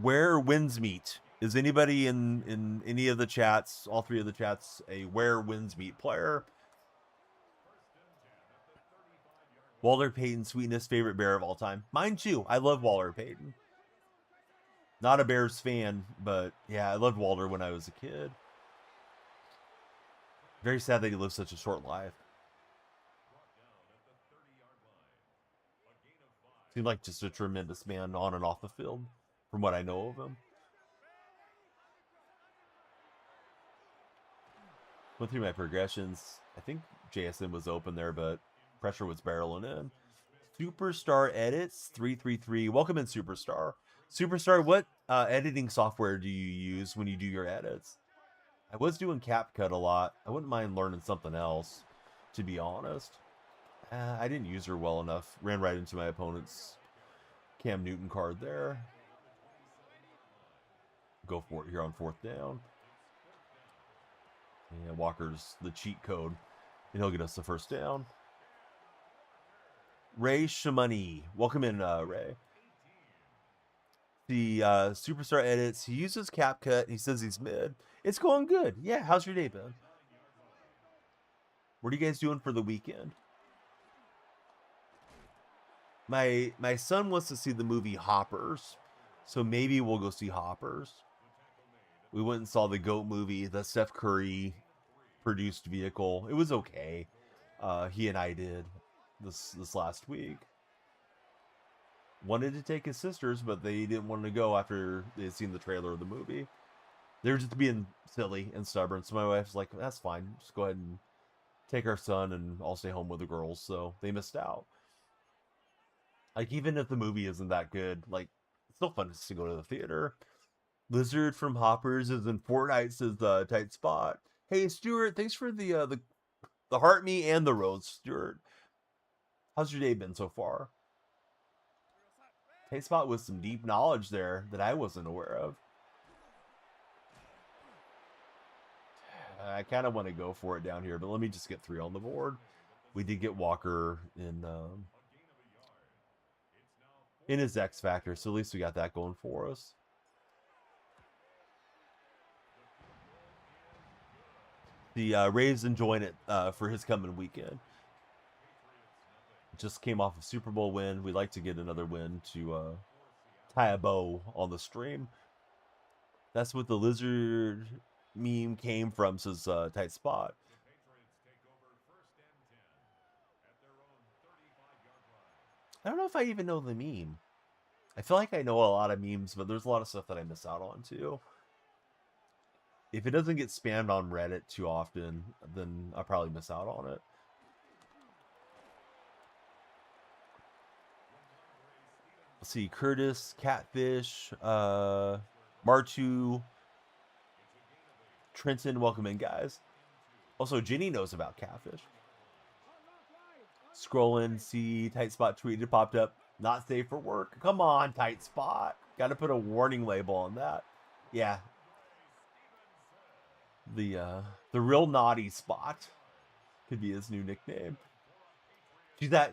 Where wins meet? Is anybody in any of the chats, all three of the chats, a where wins meet player? Walter Payton, sweetness, favorite Bear of all time. Mine too. I love Walter Payton. Not a Bears fan, but yeah, I loved Walter when I was a kid. Very sad that he lived such a short life. Seemed like just a tremendous man on and off the field, from what I know of him. Went through my progressions. I think JSN was open there, but pressure was barreling in. Superstar Edits 333. Welcome in, Superstar. Superstar, what editing software do you use when you do your edits? I was doing CapCut a lot. I wouldn't mind learning something else, to be honest. I didn't use her well enough. Ran right into my opponent's Cam Newton card there. Go for it here on 4th down. And Walker's the cheat code, and he'll get us the 1st down. Ray Shamani. Welcome in, Ray. The Superstar Edits. He uses CapCut. He says he's mid. It's going good. Yeah, how's your day been? What are you guys doing for the weekend? My son wants to see the movie Hoppers, so maybe we'll go see Hoppers. We went and saw the GOAT movie, the Steph Curry produced vehicle. It was okay. He and I did this last week. Wanted to take his sisters, but they didn't want to go after they had seen the trailer of the movie. They were just being silly and stubborn. So my wife's like, that's fine. Just go ahead and take our son and I'll stay home with the girls. So they missed out. Like, even if the movie isn't that good, like, it's still fun to go to the theater. Lizard from Hoppers is in Fortnite, says the tight spot. Hey, Stuart, thanks for the heart me and the rose, Stuart. How's your day been so far? Tight spot with some deep knowledge there that I wasn't aware of. I kind of want to go for it down here, but let me just get 3 on the board. We did get Walker in his X Factor, so at least we got that going for us. The Rays enjoying it for his coming weekend. Just came off a Super Bowl win. We'd like to get another win to tie a bow on the stream. That's what the lizard meme came from, says tight spot. I don't know if I even know the meme. I feel like I know a lot of memes, but there's a lot of stuff that I miss out on too. If it doesn't get spammed on Reddit too often, then I probably miss out on it. Let's see, Curtis, Catfish, Martu, Trenton, welcome in, guys. Also, Jenny knows about Catfish. Scrolling, see tight spot tweeted popped up. Not safe for work. Come on, tight spot. Got to put a warning label on that. Yeah. The real naughty spot could be his new nickname.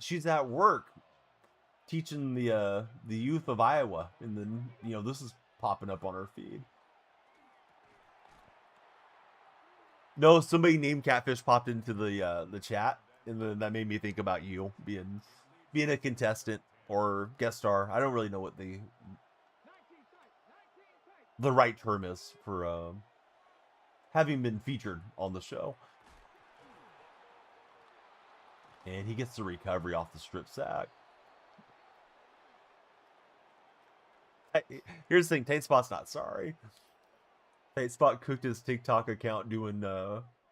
She's at work teaching the youth of Iowa, and then this is popping up on her feed. No, somebody named Catfish popped into the chat, and then that made me think about you being a contestant or guest star. I don't really know what the right term is for having been featured on the show. And he gets the recovery off the strip sack. Here's the thing, Tate Spot's not sorry. Tate Spot cooked his TikTok account doing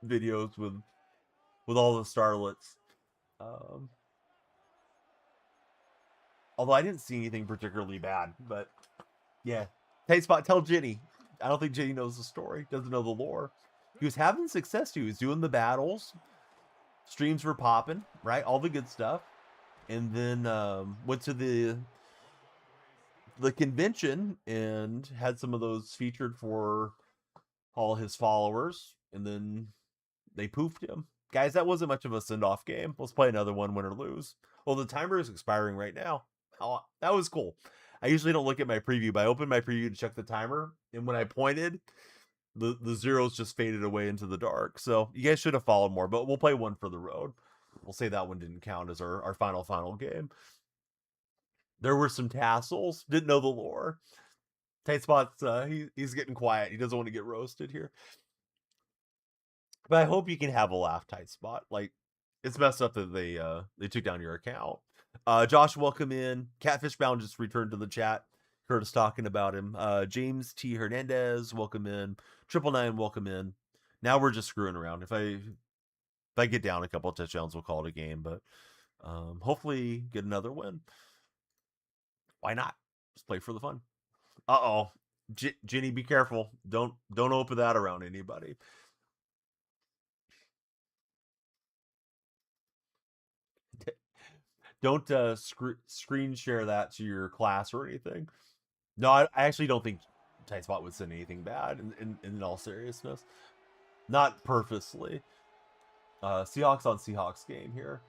videos with all the starlets. Although I didn't see anything particularly bad, but yeah. Tate Spot, tell Jenny. I don't think Jenny knows the story, doesn't know the lore. He was having success too. He was doing the battles. Streams were popping, right? All the good stuff. And then went to the convention and had some of those featured for all his followers. And then they poofed him. Guys, that wasn't much of a send-off game. Let's play another one, win or lose. Well, the timer is expiring right now. Oh, that was cool. I usually don't look at my preview, but I opened my preview to check the timer. And when I pointed, the zeros just faded away into the dark. So you guys should have followed more, but we'll play one for the road. We'll say that one didn't count as our final game. There were some tassels. Didn't know the lore. Tight Spot's he's getting quiet. He doesn't want to get roasted here. But I hope you can have a laugh, Tight Spot. Like, it's messed up that they took down your account. Josh, welcome in. Catfish Bound just returned to the chat. Heard us talking about him. James T. Hernandez, welcome in. 999, welcome in. Now we're just screwing around. If I get down a couple of touchdowns, we'll call it a game. But hopefully get another win. Why not? Just play for the fun. Uh-oh. Jenny, be careful. Don't open that around anybody. Don't screen share that to your class or anything. No, I actually don't think Tight Spot would send anything bad in all seriousness. Not purposely. Seahawks on Seahawks game here.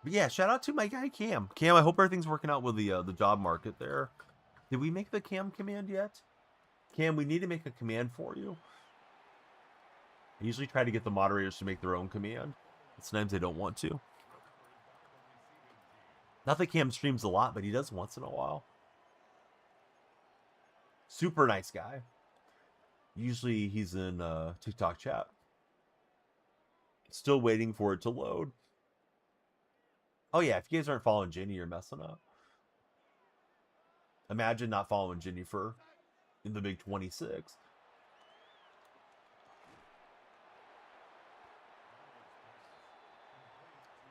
But yeah, shout out to my guy Cam. Cam, I hope everything's working out with the job market there. Did we make the Cam command yet? Cam, we need to make a command for you. I usually try to get the moderators to make their own command. Sometimes they don't want to. Not that Cam streams a lot, but he does once in a while. Super nice guy. Usually he's in TikTok chat. Still waiting for it to load. Oh yeah, if you guys aren't following Jenny, you're messing up. Imagine not following Jennifer in the Big 26.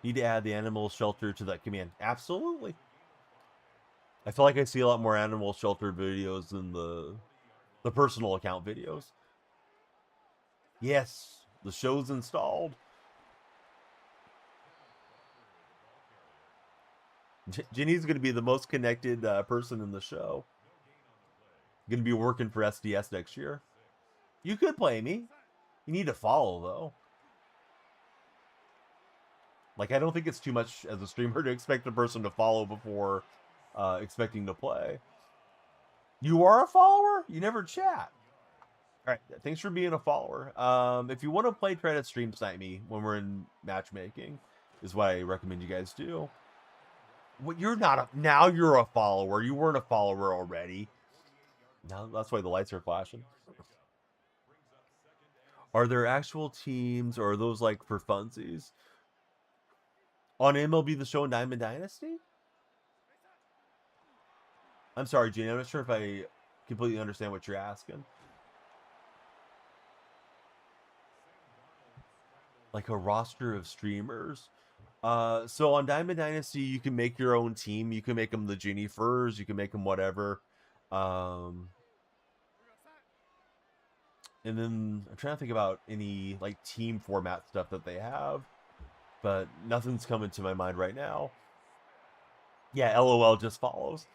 Need to add the animal shelter to that command. Absolutely. I feel like I see a lot more animal shelter videos than the personal account videos. Yes, the show's installed. Jenny's going to be the most connected person in the show. Going to be working for SDS next year. You could play me. You need to follow, though. Like, I don't think it's too much as a streamer to expect a person to follow before expecting to play. You are a follower? You never chat. All right, thanks for being a follower. If you want to play, try to stream snipe me when we're in matchmaking, is what I recommend you guys do. Well, you're not now you're a follower. You weren't a follower already. Now that's why the lights are flashing. Are there actual teams, or are those like for funsies? On MLB The Show and Diamond Dynasty? I'm sorry, Jenny. I'm not sure if I completely understand what you're asking. Like a roster of streamers. So on Diamond Dynasty, you can make your own team. You can make them the Jennifers. You can make them whatever. And then I'm trying to think about any like team format stuff that they have. but nothing's coming to my mind right now. Yeah, LOL just follows.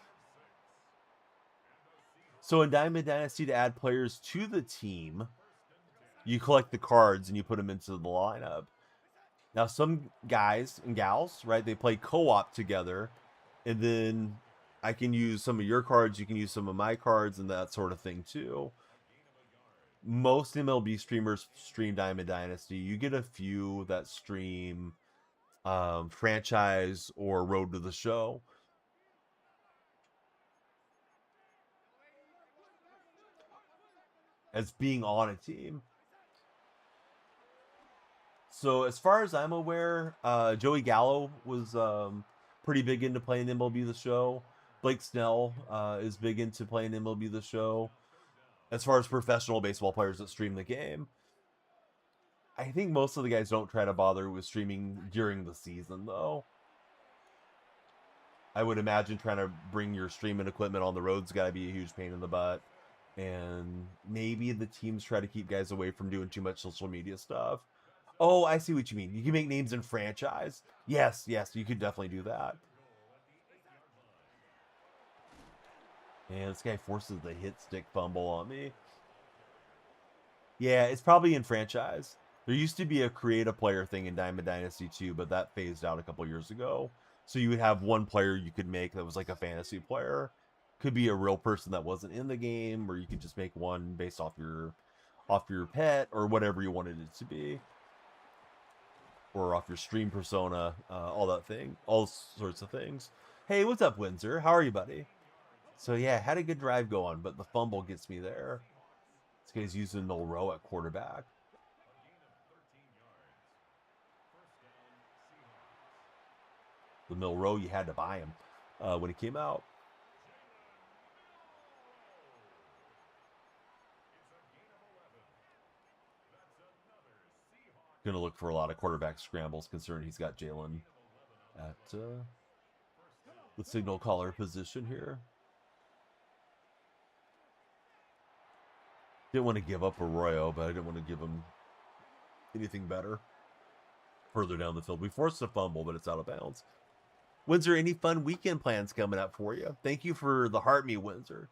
So in Diamond Dynasty, to add players to the team, you collect the cards and you put them into the lineup. Now, some guys and gals, right, they play co-op together, and then I can use some of your cards, you can use some of my cards, and that sort of thing too. Most MLB streamers stream Diamond Dynasty. You get a few that stream franchise or Road to the Show. As being on a team. So as far as I'm aware, Joey Gallo was pretty big into playing MLB The Show. Blake Snell is big into playing MLB The Show. As far as professional baseball players that stream the game, I think most of the guys don't try to bother with streaming during the season, though. I would imagine trying to bring your streaming equipment on the road's got to be a huge pain in the butt. And maybe the teams try to keep guys away from doing too much social media stuff. Oh, I see what you mean. You can make names in franchise. Yes, you could definitely do that. And this guy forces the hit stick fumble on me. Yeah, it's probably in franchise. There used to be a create a player thing in Diamond Dynasty too, but that phased out a couple years ago. So you would have one player you could make that was like a fantasy player. Could be a real person that wasn't in the game, or you could just make one based off your pet or whatever you wanted it to be, or off your stream persona, all sorts of things. Hey, what's up, Windsor? How are you, buddy? So yeah, had a good drive going, but the fumble gets me there. This guy's using Milroe at quarterback. The Milroe, you had to buy him when he came out. Going to look for a lot of quarterback scrambles, considering he's got Jalen at the signal caller position here. Didn't want to give up Arroyo, but I didn't want to give him anything better further down the field. We forced a fumble, but it's out of bounds. Windsor, any fun weekend plans coming up for you? Thank you for the heart me, Windsor.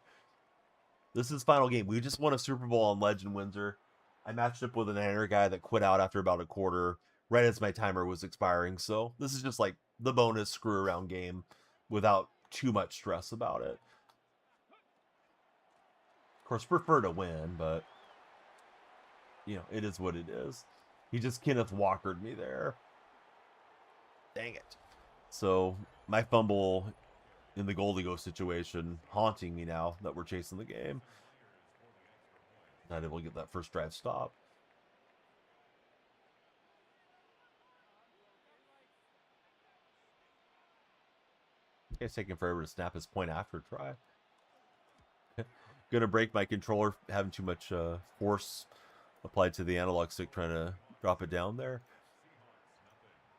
This is final game. We just won a Super Bowl on Legend, Windsor. I matched up with an Niner guy that quit out after about a quarter, right as my timer was expiring. So this is just like the bonus screw around game without too much stress about it. Of course, prefer to win, but you know, it is what it is. He just Kenneth Walkered me there. Dang it. So my fumble in the Goldie Go situation haunting me now that we're chasing the game. Not able to get that first drive stop. It's taking forever to snap his point after try. Gonna break my controller having too much force applied to the analog stick trying to drop it down there.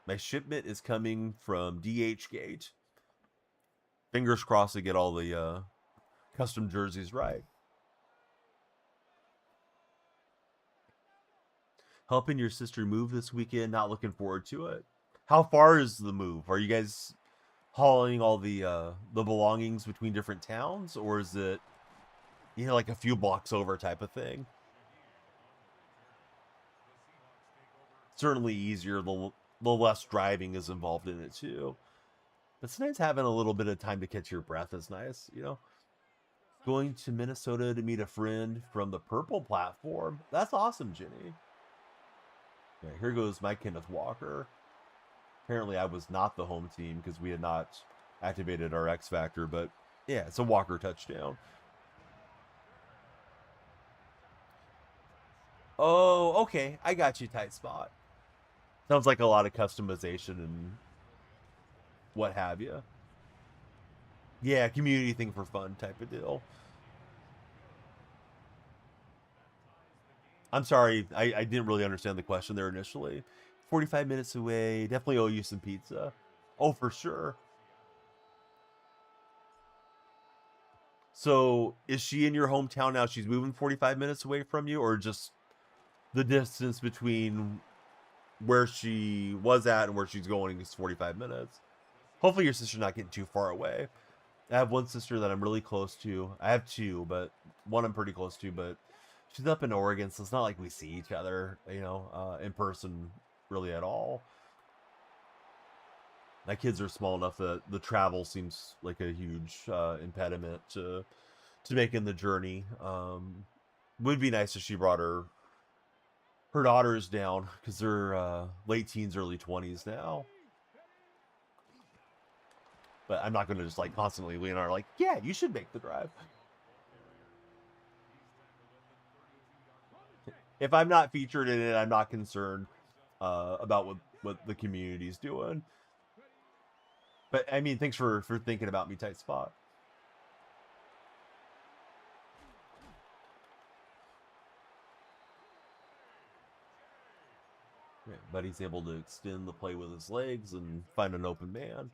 My shipment is coming from DH Gate. Fingers crossed to get all the custom jerseys right. Helping your sister move this weekend. Not looking forward to it. How far is the move? Are you guys hauling all the belongings between different towns, or is it, you know, like a few blocks over type of thing? Certainly easier the less driving is involved in it too. But sometimes having a little bit of time to catch your breath is nice, you know. Going to Minnesota to meet a friend from the Purple platform. That's awesome, Jenny. Yeah, here goes my Kenneth Walker. Apparently, I was not the home team because we had not activated our X Factor, but yeah, it's a Walker touchdown. Oh, okay. I got you, tight spot. Sounds like a lot of customization and what have you. Yeah, community thing for fun type of deal. I'm sorry, I didn't really understand the question there initially. 45 minutes away, definitely owe you some pizza. Oh, for sure. So, is she in your hometown now? She's moving 45 minutes away from you, or just the distance between where she was at and where she's going is 45 minutes. Hopefully your sister's not getting too far away. I have one sister that I'm really close to. I have two, but one I'm pretty close to, but she's up in Oregon, so it's not like we see each other, in person really at all. My kids are small enough that the travel seems like a huge impediment to making the journey. Would be nice if she brought her daughters down because they're late teens, early 20s now. But I'm not going to just like constantly lean on her like, yeah, you should make the drive. If I'm not featured in it, I'm not concerned about what the community's doing. But I mean, thanks for thinking about me, tight spot. Yeah, Buddy's able to extend the play with his legs and find an open man.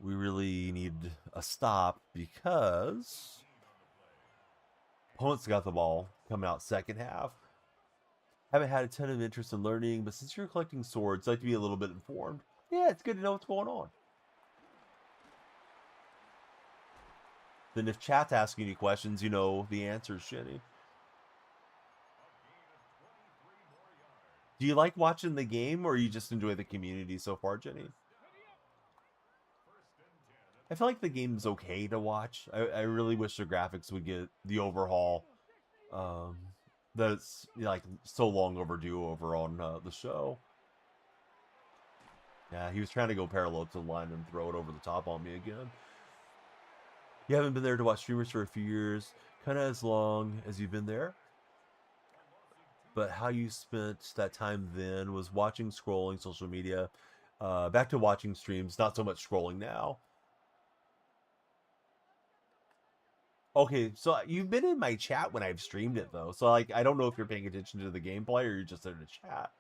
We really need a stop because opponents got the ball coming out second half. Haven't had a ton of interest in learning, but since you're collecting swords, I'd like to be a little bit informed. Yeah, it's good to know what's going on. Then if chat's asking you questions, you know the answer's shitty. Do you like watching the game, or you just enjoy the community so far, Jenny? I feel like the game's okay to watch. I really wish the graphics would get the overhaul that's like so long overdue over on the show. Yeah, he was trying to go parallel to the line and throw it over the top on me again. You haven't been there to watch streamers for a few years, kind of as long as you've been there. But how you spent that time then was watching, scrolling, social media. Back to watching streams, not so much scrolling now. Okay, so you've been in my chat when I've streamed it though. So like I don't know if you're paying attention to the gameplay or you're just there to chat.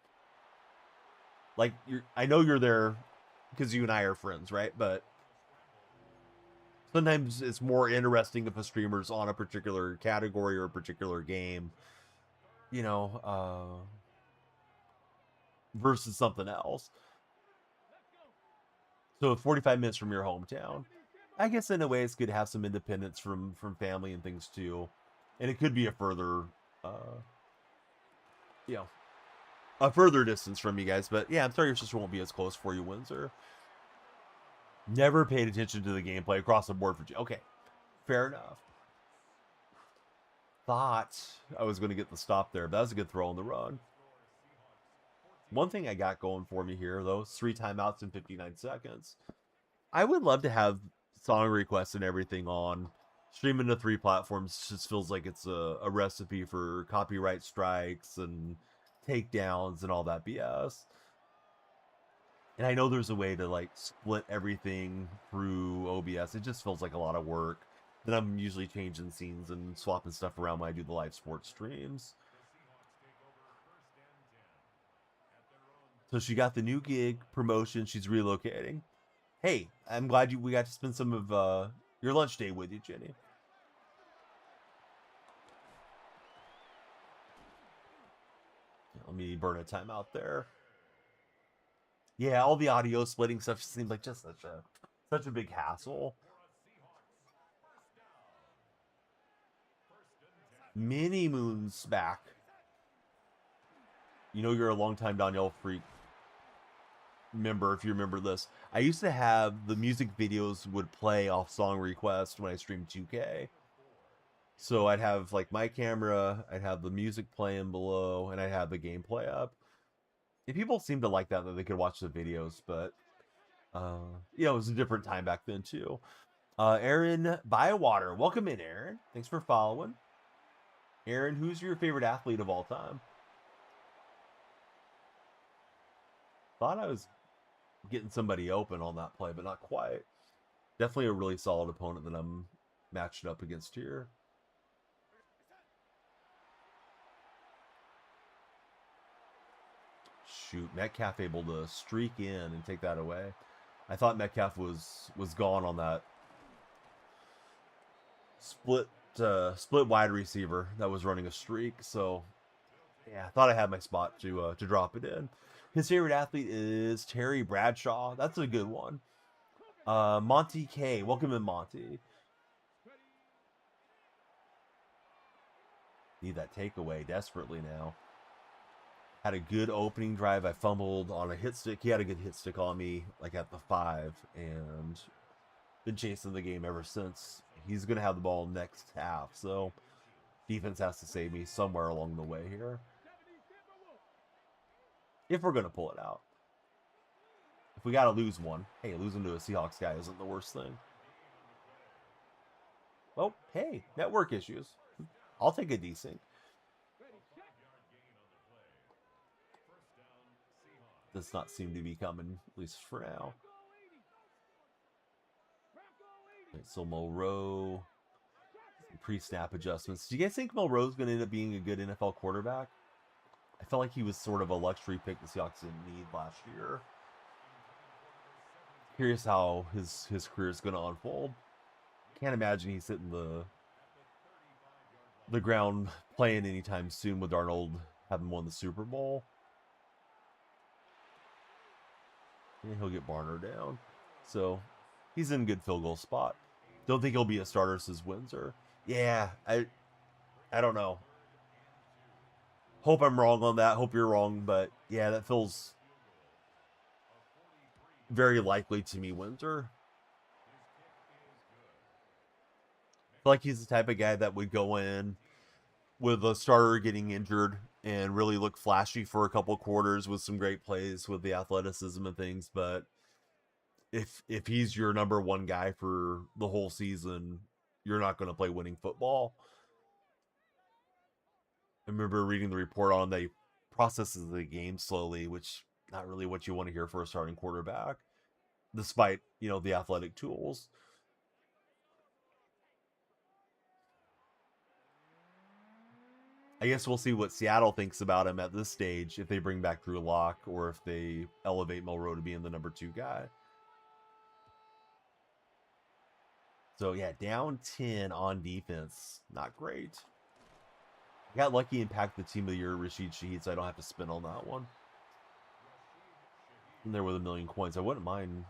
Like I know you're there because you and I are friends, right? But sometimes it's more interesting if a streamer's on a particular category or a particular game, versus something else. So 45 minutes from your hometown. I guess in a way it's good to have some independence from family and things too, and it could be a further, a further distance from you guys. But yeah, I'm sorry your sister won't be as close for you, Windsor. Never paid attention to the gameplay across the board for you. Okay, fair enough. Thought I was going to get the stop there, but that was a good throw on the run. One thing I got going for me here, though, 3 timeouts in 59 seconds. I would love to have song requests and everything on streaming to 3 platforms. Just feels like it's a recipe for copyright strikes and takedowns and all that BS. And I know there's a way to like split everything through OBS. It just feels like a lot of work. Then I'm usually changing scenes and swapping stuff around when I do the live sports streams. So she got the new gig, promotion. She's relocating. Hey, I'm glad we got to spend some of your lunch day with you, Jenny. Let me burn a timeout there. Yeah, all the audio splitting stuff seems like just such a big hassle. Mini Moon's back. You know you're a longtime Danielle Freak member if you remember this. I used to have the music videos would play off song request when I streamed 2K. So I'd have like my camera, I'd have the music playing below, and I'd have the gameplay up. And people seemed to like that they could watch the videos, but it was a different time back then too. Aaron Bywater, welcome in, Aaron. Thanks for following. Aaron, who's your favorite athlete of all time? Thought I was getting somebody open on that play, but not quite. Definitely a really solid opponent that I'm matched up against here. Shoot, Metcalf able to streak in and take that away. I thought Metcalf was gone on that split wide receiver that was running a streak. So Yeah, I thought I had my spot to drop it in. His favorite athlete is Terry Bradshaw. That's a good one. Monty K. Welcome in, Monty. Need that takeaway desperately now. Had a good opening drive. I fumbled on a hit stick. He had a good hit stick on me, like at the 5, and been chasing the game ever since. He's going to have the ball next half, so defense has to save me somewhere along the way here. If we're going to pull it out. If we got to lose one, hey, losing to a Seahawks guy isn't the worst thing. Well, hey, network issues. I'll take a desync. Does not seem to be coming, at least for now. Right, so Mulrow, pre-snap adjustments. Do you guys think Mulrow's going to end up being a good NFL quarterback? I felt like he was sort of a luxury pick the Seahawks didn't need last year. Curious how his career is going to unfold. Can't imagine he's hitting the ground playing anytime soon with Darnold having won the Super Bowl. And he'll get Barner down. So he's in a good field goal spot. Don't think he'll be a starter, says Windsor. Yeah, I don't know. Hope I'm wrong on that. Hope you're wrong, but yeah, that feels very likely to me, Windsor. I feel like he's the type of guy that would go in with a starter getting injured and really look flashy for a couple quarters with some great plays with the athleticism and things, but if he's your number one guy for the whole season, you're not going to play winning football. I remember reading the report on that he processes the game slowly, which not really what you want to hear for a starting quarterback, despite, the athletic tools. I guess we'll see what Seattle thinks about him at this stage, if they bring back Drew Lock or if they elevate Mulrow to being the number 2 guy. So, yeah, down 10 on defense. Not great. I got lucky and packed the team of the year, Rashid Shaheed, so I don't have to spin on that one. And there with a million coins. I wouldn't mind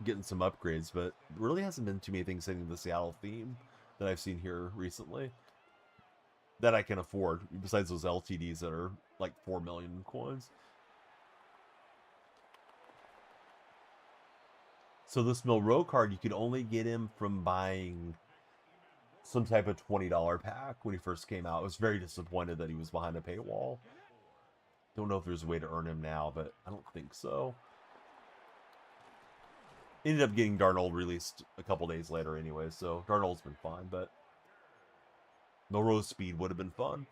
getting some upgrades, but there really hasn't been too many things hitting the Seattle theme that I've seen here recently that I can afford, besides those LTDs that are like 4 million coins. So this Milrow card, you could only get him from buying some type of $20 pack when he first came out. I was very disappointed that he was behind a paywall. Don't know if there's a way to earn him now, but I don't think so. Ended up getting Darnold released a couple days later anyway, so Darnold's been fine, but Milrow's speed would have been fun.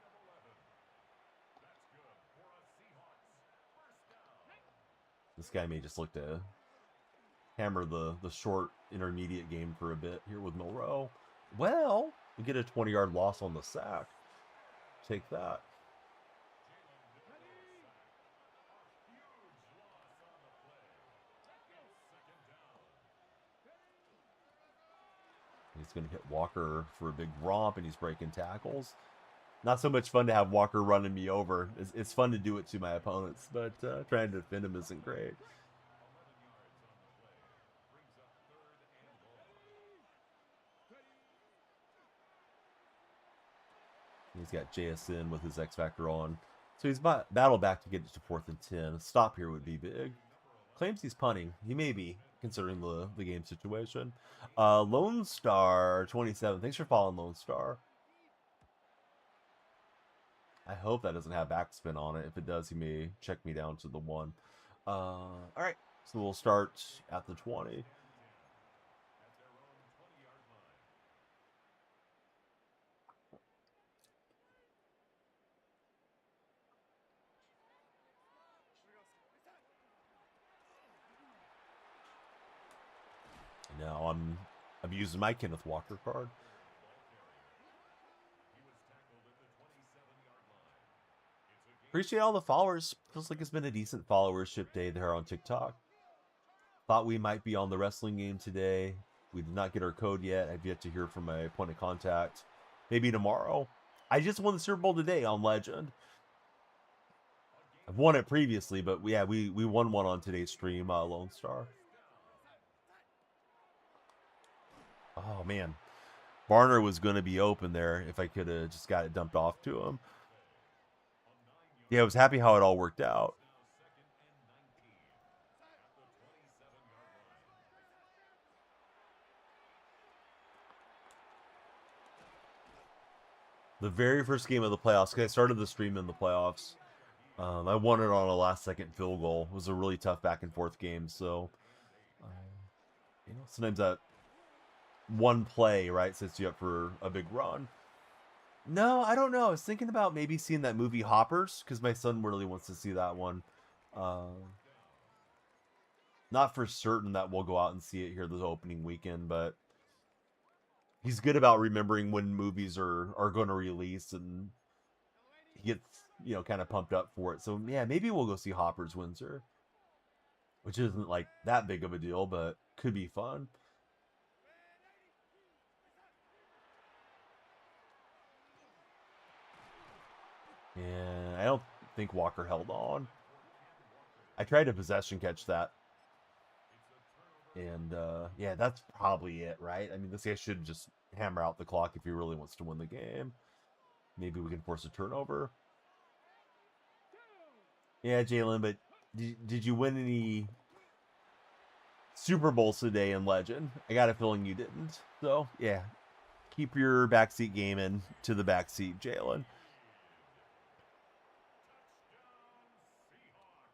This guy may just look to hammer the short intermediate game for a bit here with Milrow. Well, we get a 20-yard loss on the sack. Take that. He's going to hit Walker for a big romp, and he's breaking tackles. Not so much fun to have Walker running me over. It's fun to do it to my opponents, but trying to defend him isn't great. He's got JSN with his X Factor on. So he's battled back to get it to 4th and 10. A stop here would be big. Claims he's punting. He may be, considering the game situation. Lone Star 27. Thanks for following, Lone Star. I hope that doesn't have backspin on it. If it does, he may check me down to the 1. All right, so we'll start at the 20. Now I'm using my Kenneth Walker card. Appreciate all the followers. Feels like it's been a decent followership day there on TikTok. Thought we might be on the wrestling game today. We did not get our code yet. I've yet to hear from my point of contact. Maybe tomorrow. I just won the Super Bowl today on Legend. I've won it previously, but yeah, we won one on today's stream, Lone Star. Oh man, Barner was going to be open there if I could have just got it dumped off to him. Yeah, I was happy how it all worked out. The very first game of the playoffs, because I started the stream in the playoffs. I won it on a last-second field goal. It was a really tough back-and-forth game. So, sometimes that one play, right, sets you up for a big run. No, I don't know. I was thinking about maybe seeing that movie Hoppers, because my son really wants to see that one. Not for certain that we'll go out and see it here this opening weekend, but he's good about remembering when movies are going to release, and he gets kind of pumped up for it. So yeah, maybe we'll go see Hoppers Windsor, which isn't like that big of a deal, but could be fun. And I don't think Walker held on. I tried to possession catch that. And yeah, that's probably it, right? I mean, this guy should just hammer out the clock if he really wants to win the game. Maybe we can force a turnover. Yeah, Jalen, but did you win any Super Bowls today in Legend? I got a feeling you didn't. So, yeah, keep your backseat game in to the backseat, Jalen.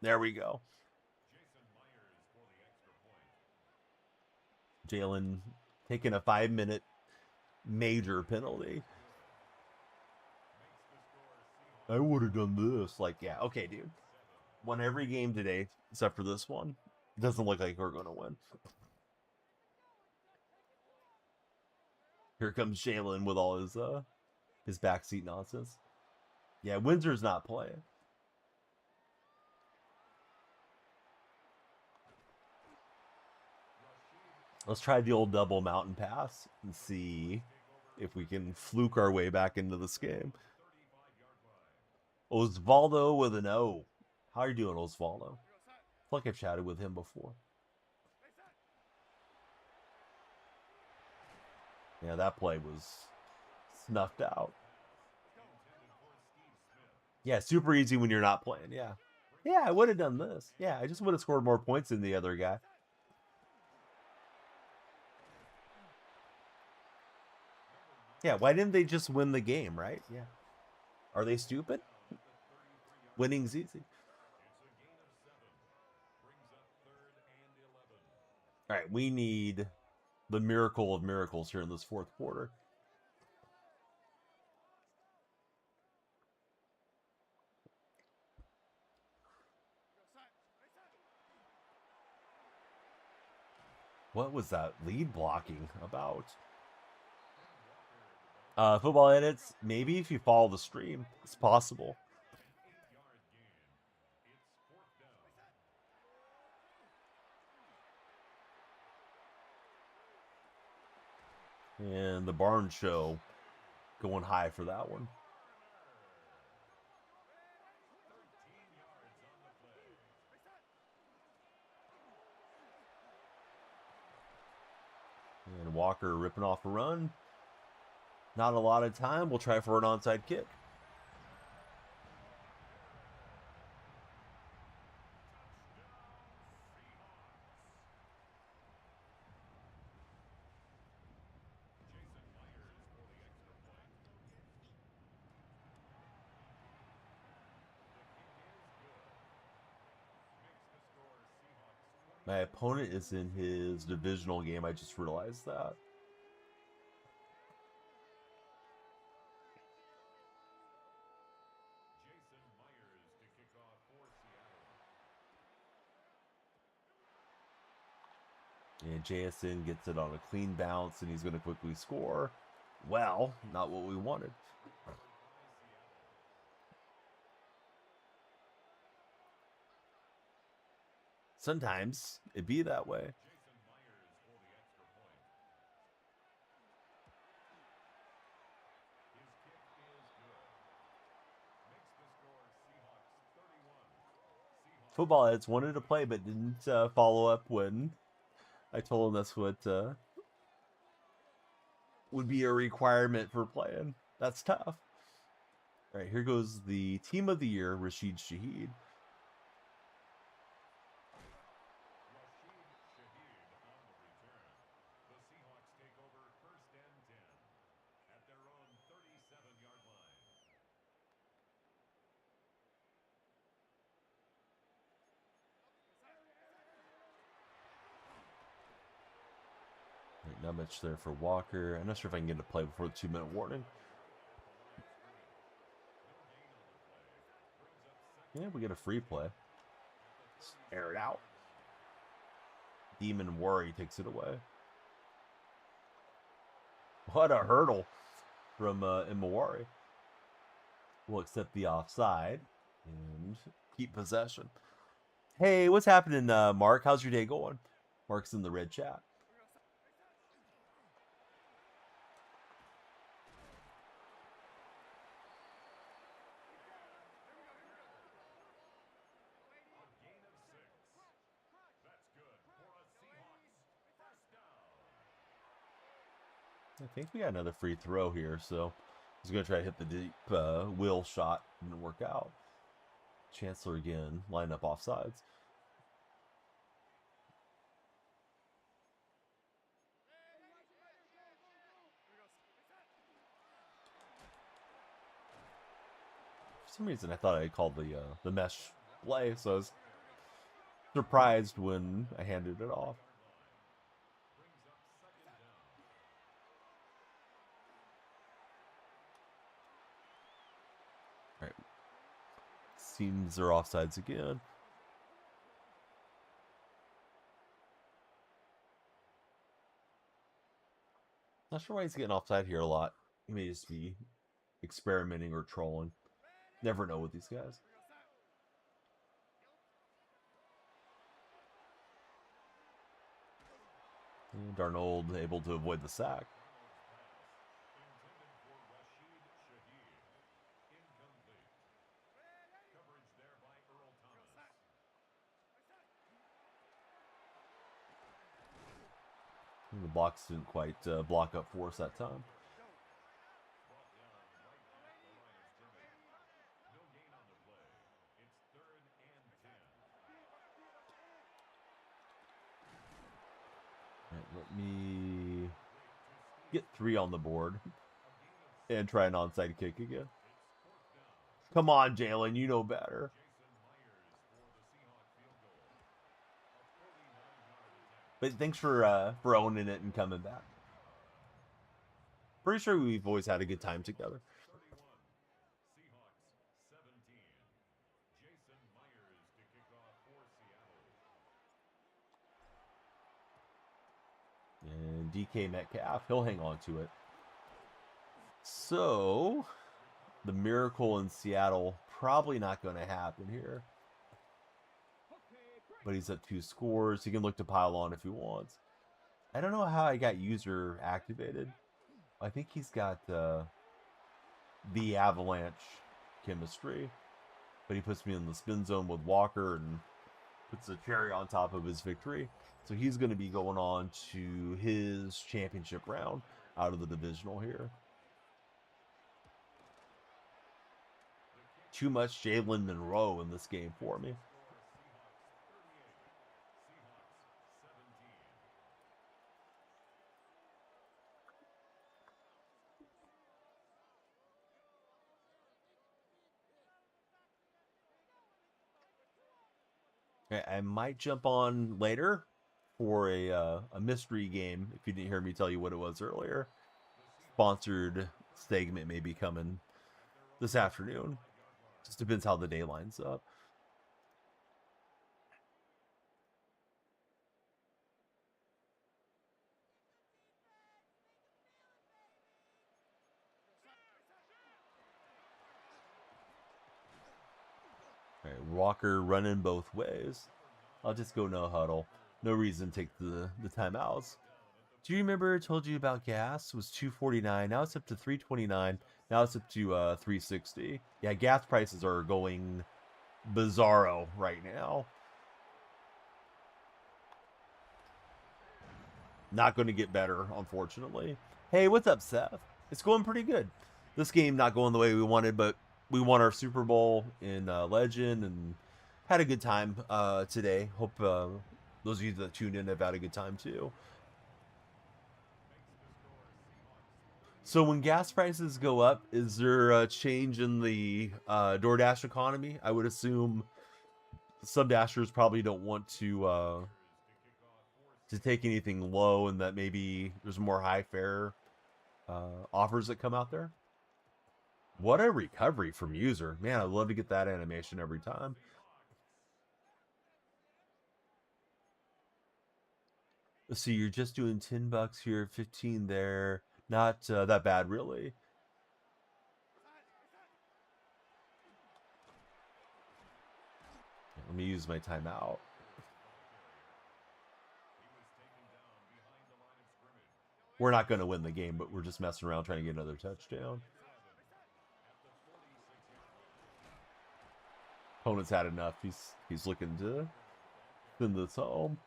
There we go. Jalen taking a 5-minute major penalty. I would have done this. Like, yeah, okay, dude. Won every game today except for this one. Doesn't look like we're going to win. Here comes Jalen with all his backseat nonsense. Yeah, Windsor's not playing. Let's try the old double mountain pass and see if we can fluke our way back into this game. Osvaldo with an O. How are you doing, Osvaldo? I feel like I've chatted with him before. Yeah, that play was snuffed out. Yeah, super easy when you're not playing. Yeah. Yeah, I would have done this. Yeah, I just would have scored more points than the other guy. Yeah, why didn't they just win the game, right? Yeah. Are they stupid? Winning's easy. All right, we need the miracle of miracles here in this fourth quarter. What was that lead blocking about? Football edits, maybe if you follow the stream, it's possible. And the Barn Show going high for that one. And Walker ripping off a run. Not a lot of time. We'll try for an onside kick. My opponent is in his divisional game. I just realized that. And JSN gets it on a clean bounce, and he's going to quickly score. Well, not what we wanted. Sometimes it be that way. football heads wanted to play but didn't follow up when I told them that's what would be a requirement for playing. That's tough. All right, here goes the team of the year, Rashid Shaheed. The Seahawks take over first and 10 at their own 37-yard line. Right, not much there for Walker. I'm not sure if I can get a play before the 2-minute warning. Yeah, we get a free play. Let's air it out. Demon Worry takes it away. What a hurdle from Imawari. We'll accept the offside and keep possession. Hey, what's happening, Mark? How's your day going? Mark's in the red chat. I think we got another free throw here, so he's going to try to hit the deep wheel shot. Didn't work out. Chancellor again, line up offsides. For some reason, I thought I called the mesh play, so I was surprised when I handed it off. All right. Seems they're offsides again. Not sure why he's getting offside here a lot. He may just be experimenting or trolling. Never know with these guys. And Darnold able to avoid the sack. And the blocks didn't quite block up for us that time. Right, let me get 3 on the board and try an onside kick again. Come on, Jalen, you know better. But thanks for owning it and coming back. Pretty sure we've always had a good time together. And DK Metcalf, he'll hang on to it. So, the miracle in Seattle probably not going to happen here. But he's at 2 scores. He can look to pile on if he wants. I don't know how I got user activated. I think he's got the avalanche chemistry. But he puts me in the spin zone with Walker and puts a cherry on top of his victory. So he's going to be going on to his championship round out of the divisional here. Too much Jalen Monroe in this game for me. I might jump on later for a mystery game. If you didn't hear me tell you what it was earlier, sponsored segment may be coming this afternoon. Just depends how the day lines up. All right, Walker running both ways. I'll just go no huddle. No reason to take the timeouts. Do you remember I told you about gas? It was $2.49. Now it's up to $3.29. Now it's up to $3.60. Yeah, gas prices are going bizarro right now. Not going to get better, unfortunately. Hey, what's up, Seth? It's going pretty good. This game not going the way we wanted, but we won our Super Bowl in Legend and had a good time today. Hope those of you that tuned in have had a good time too. So when gas prices go up, is there a change in the DoorDash economy? I would assume some dashers probably don't want to take anything low, and that maybe there's more high fare offers that come out there. What a recovery from user. Man, I'd love to get that animation every time. Let's see, you're just doing $10 here, 15 there. Not that bad, really. Let me use my timeout. We're not going to win the game, but we're just messing around trying to get another touchdown. Opponent's had enough. He's looking to send this home.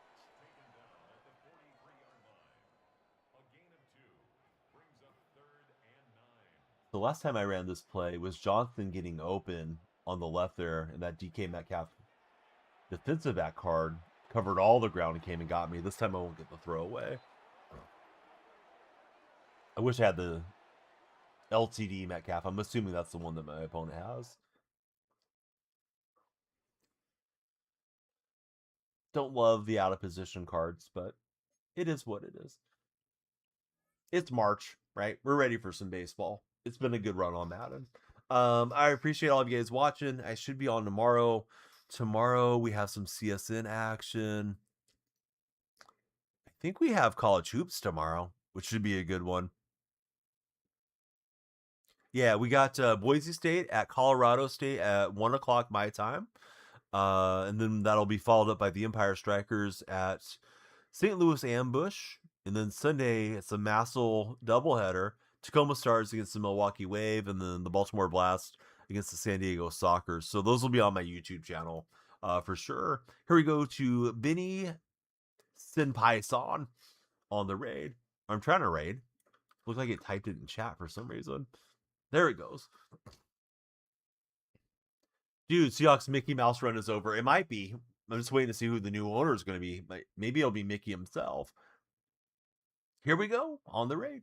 The last time I ran this play was Jonathan getting open on the left there, and that DK Metcalf defensive back card covered all the ground and came and got me. This time I won't get the throwaway. I wish I had the LTD Metcalf. I'm assuming that's the one that my opponent has. Don't love the out of position cards, but it is what it is. It's March, right? We're ready for some baseball. It's been a good run on Madden. I appreciate all of you guys watching. I should be on tomorrow. Tomorrow we have some CSN action. I think we have college hoops tomorrow, which should be a good one. Yeah, we got Boise State at Colorado State at 1 o'clock my time. And then that'll be followed up by the Empire Strikers at St. Louis Ambush. And then Sunday, it's a Massel doubleheader. Tacoma Stars against the Milwaukee Wave, and then the Baltimore Blast against the San Diego Sockers. So those will be on my YouTube channel for sure. Here we go to Benny Senpai-san on the raid. I'm trying to raid. Looks like it typed it in chat for some reason. There it goes. Dude, Seahawks Mickey Mouse run is over. It might be. I'm just waiting to see who the new owner is going to be. Maybe it'll be Mickey himself. Here we go on the raid.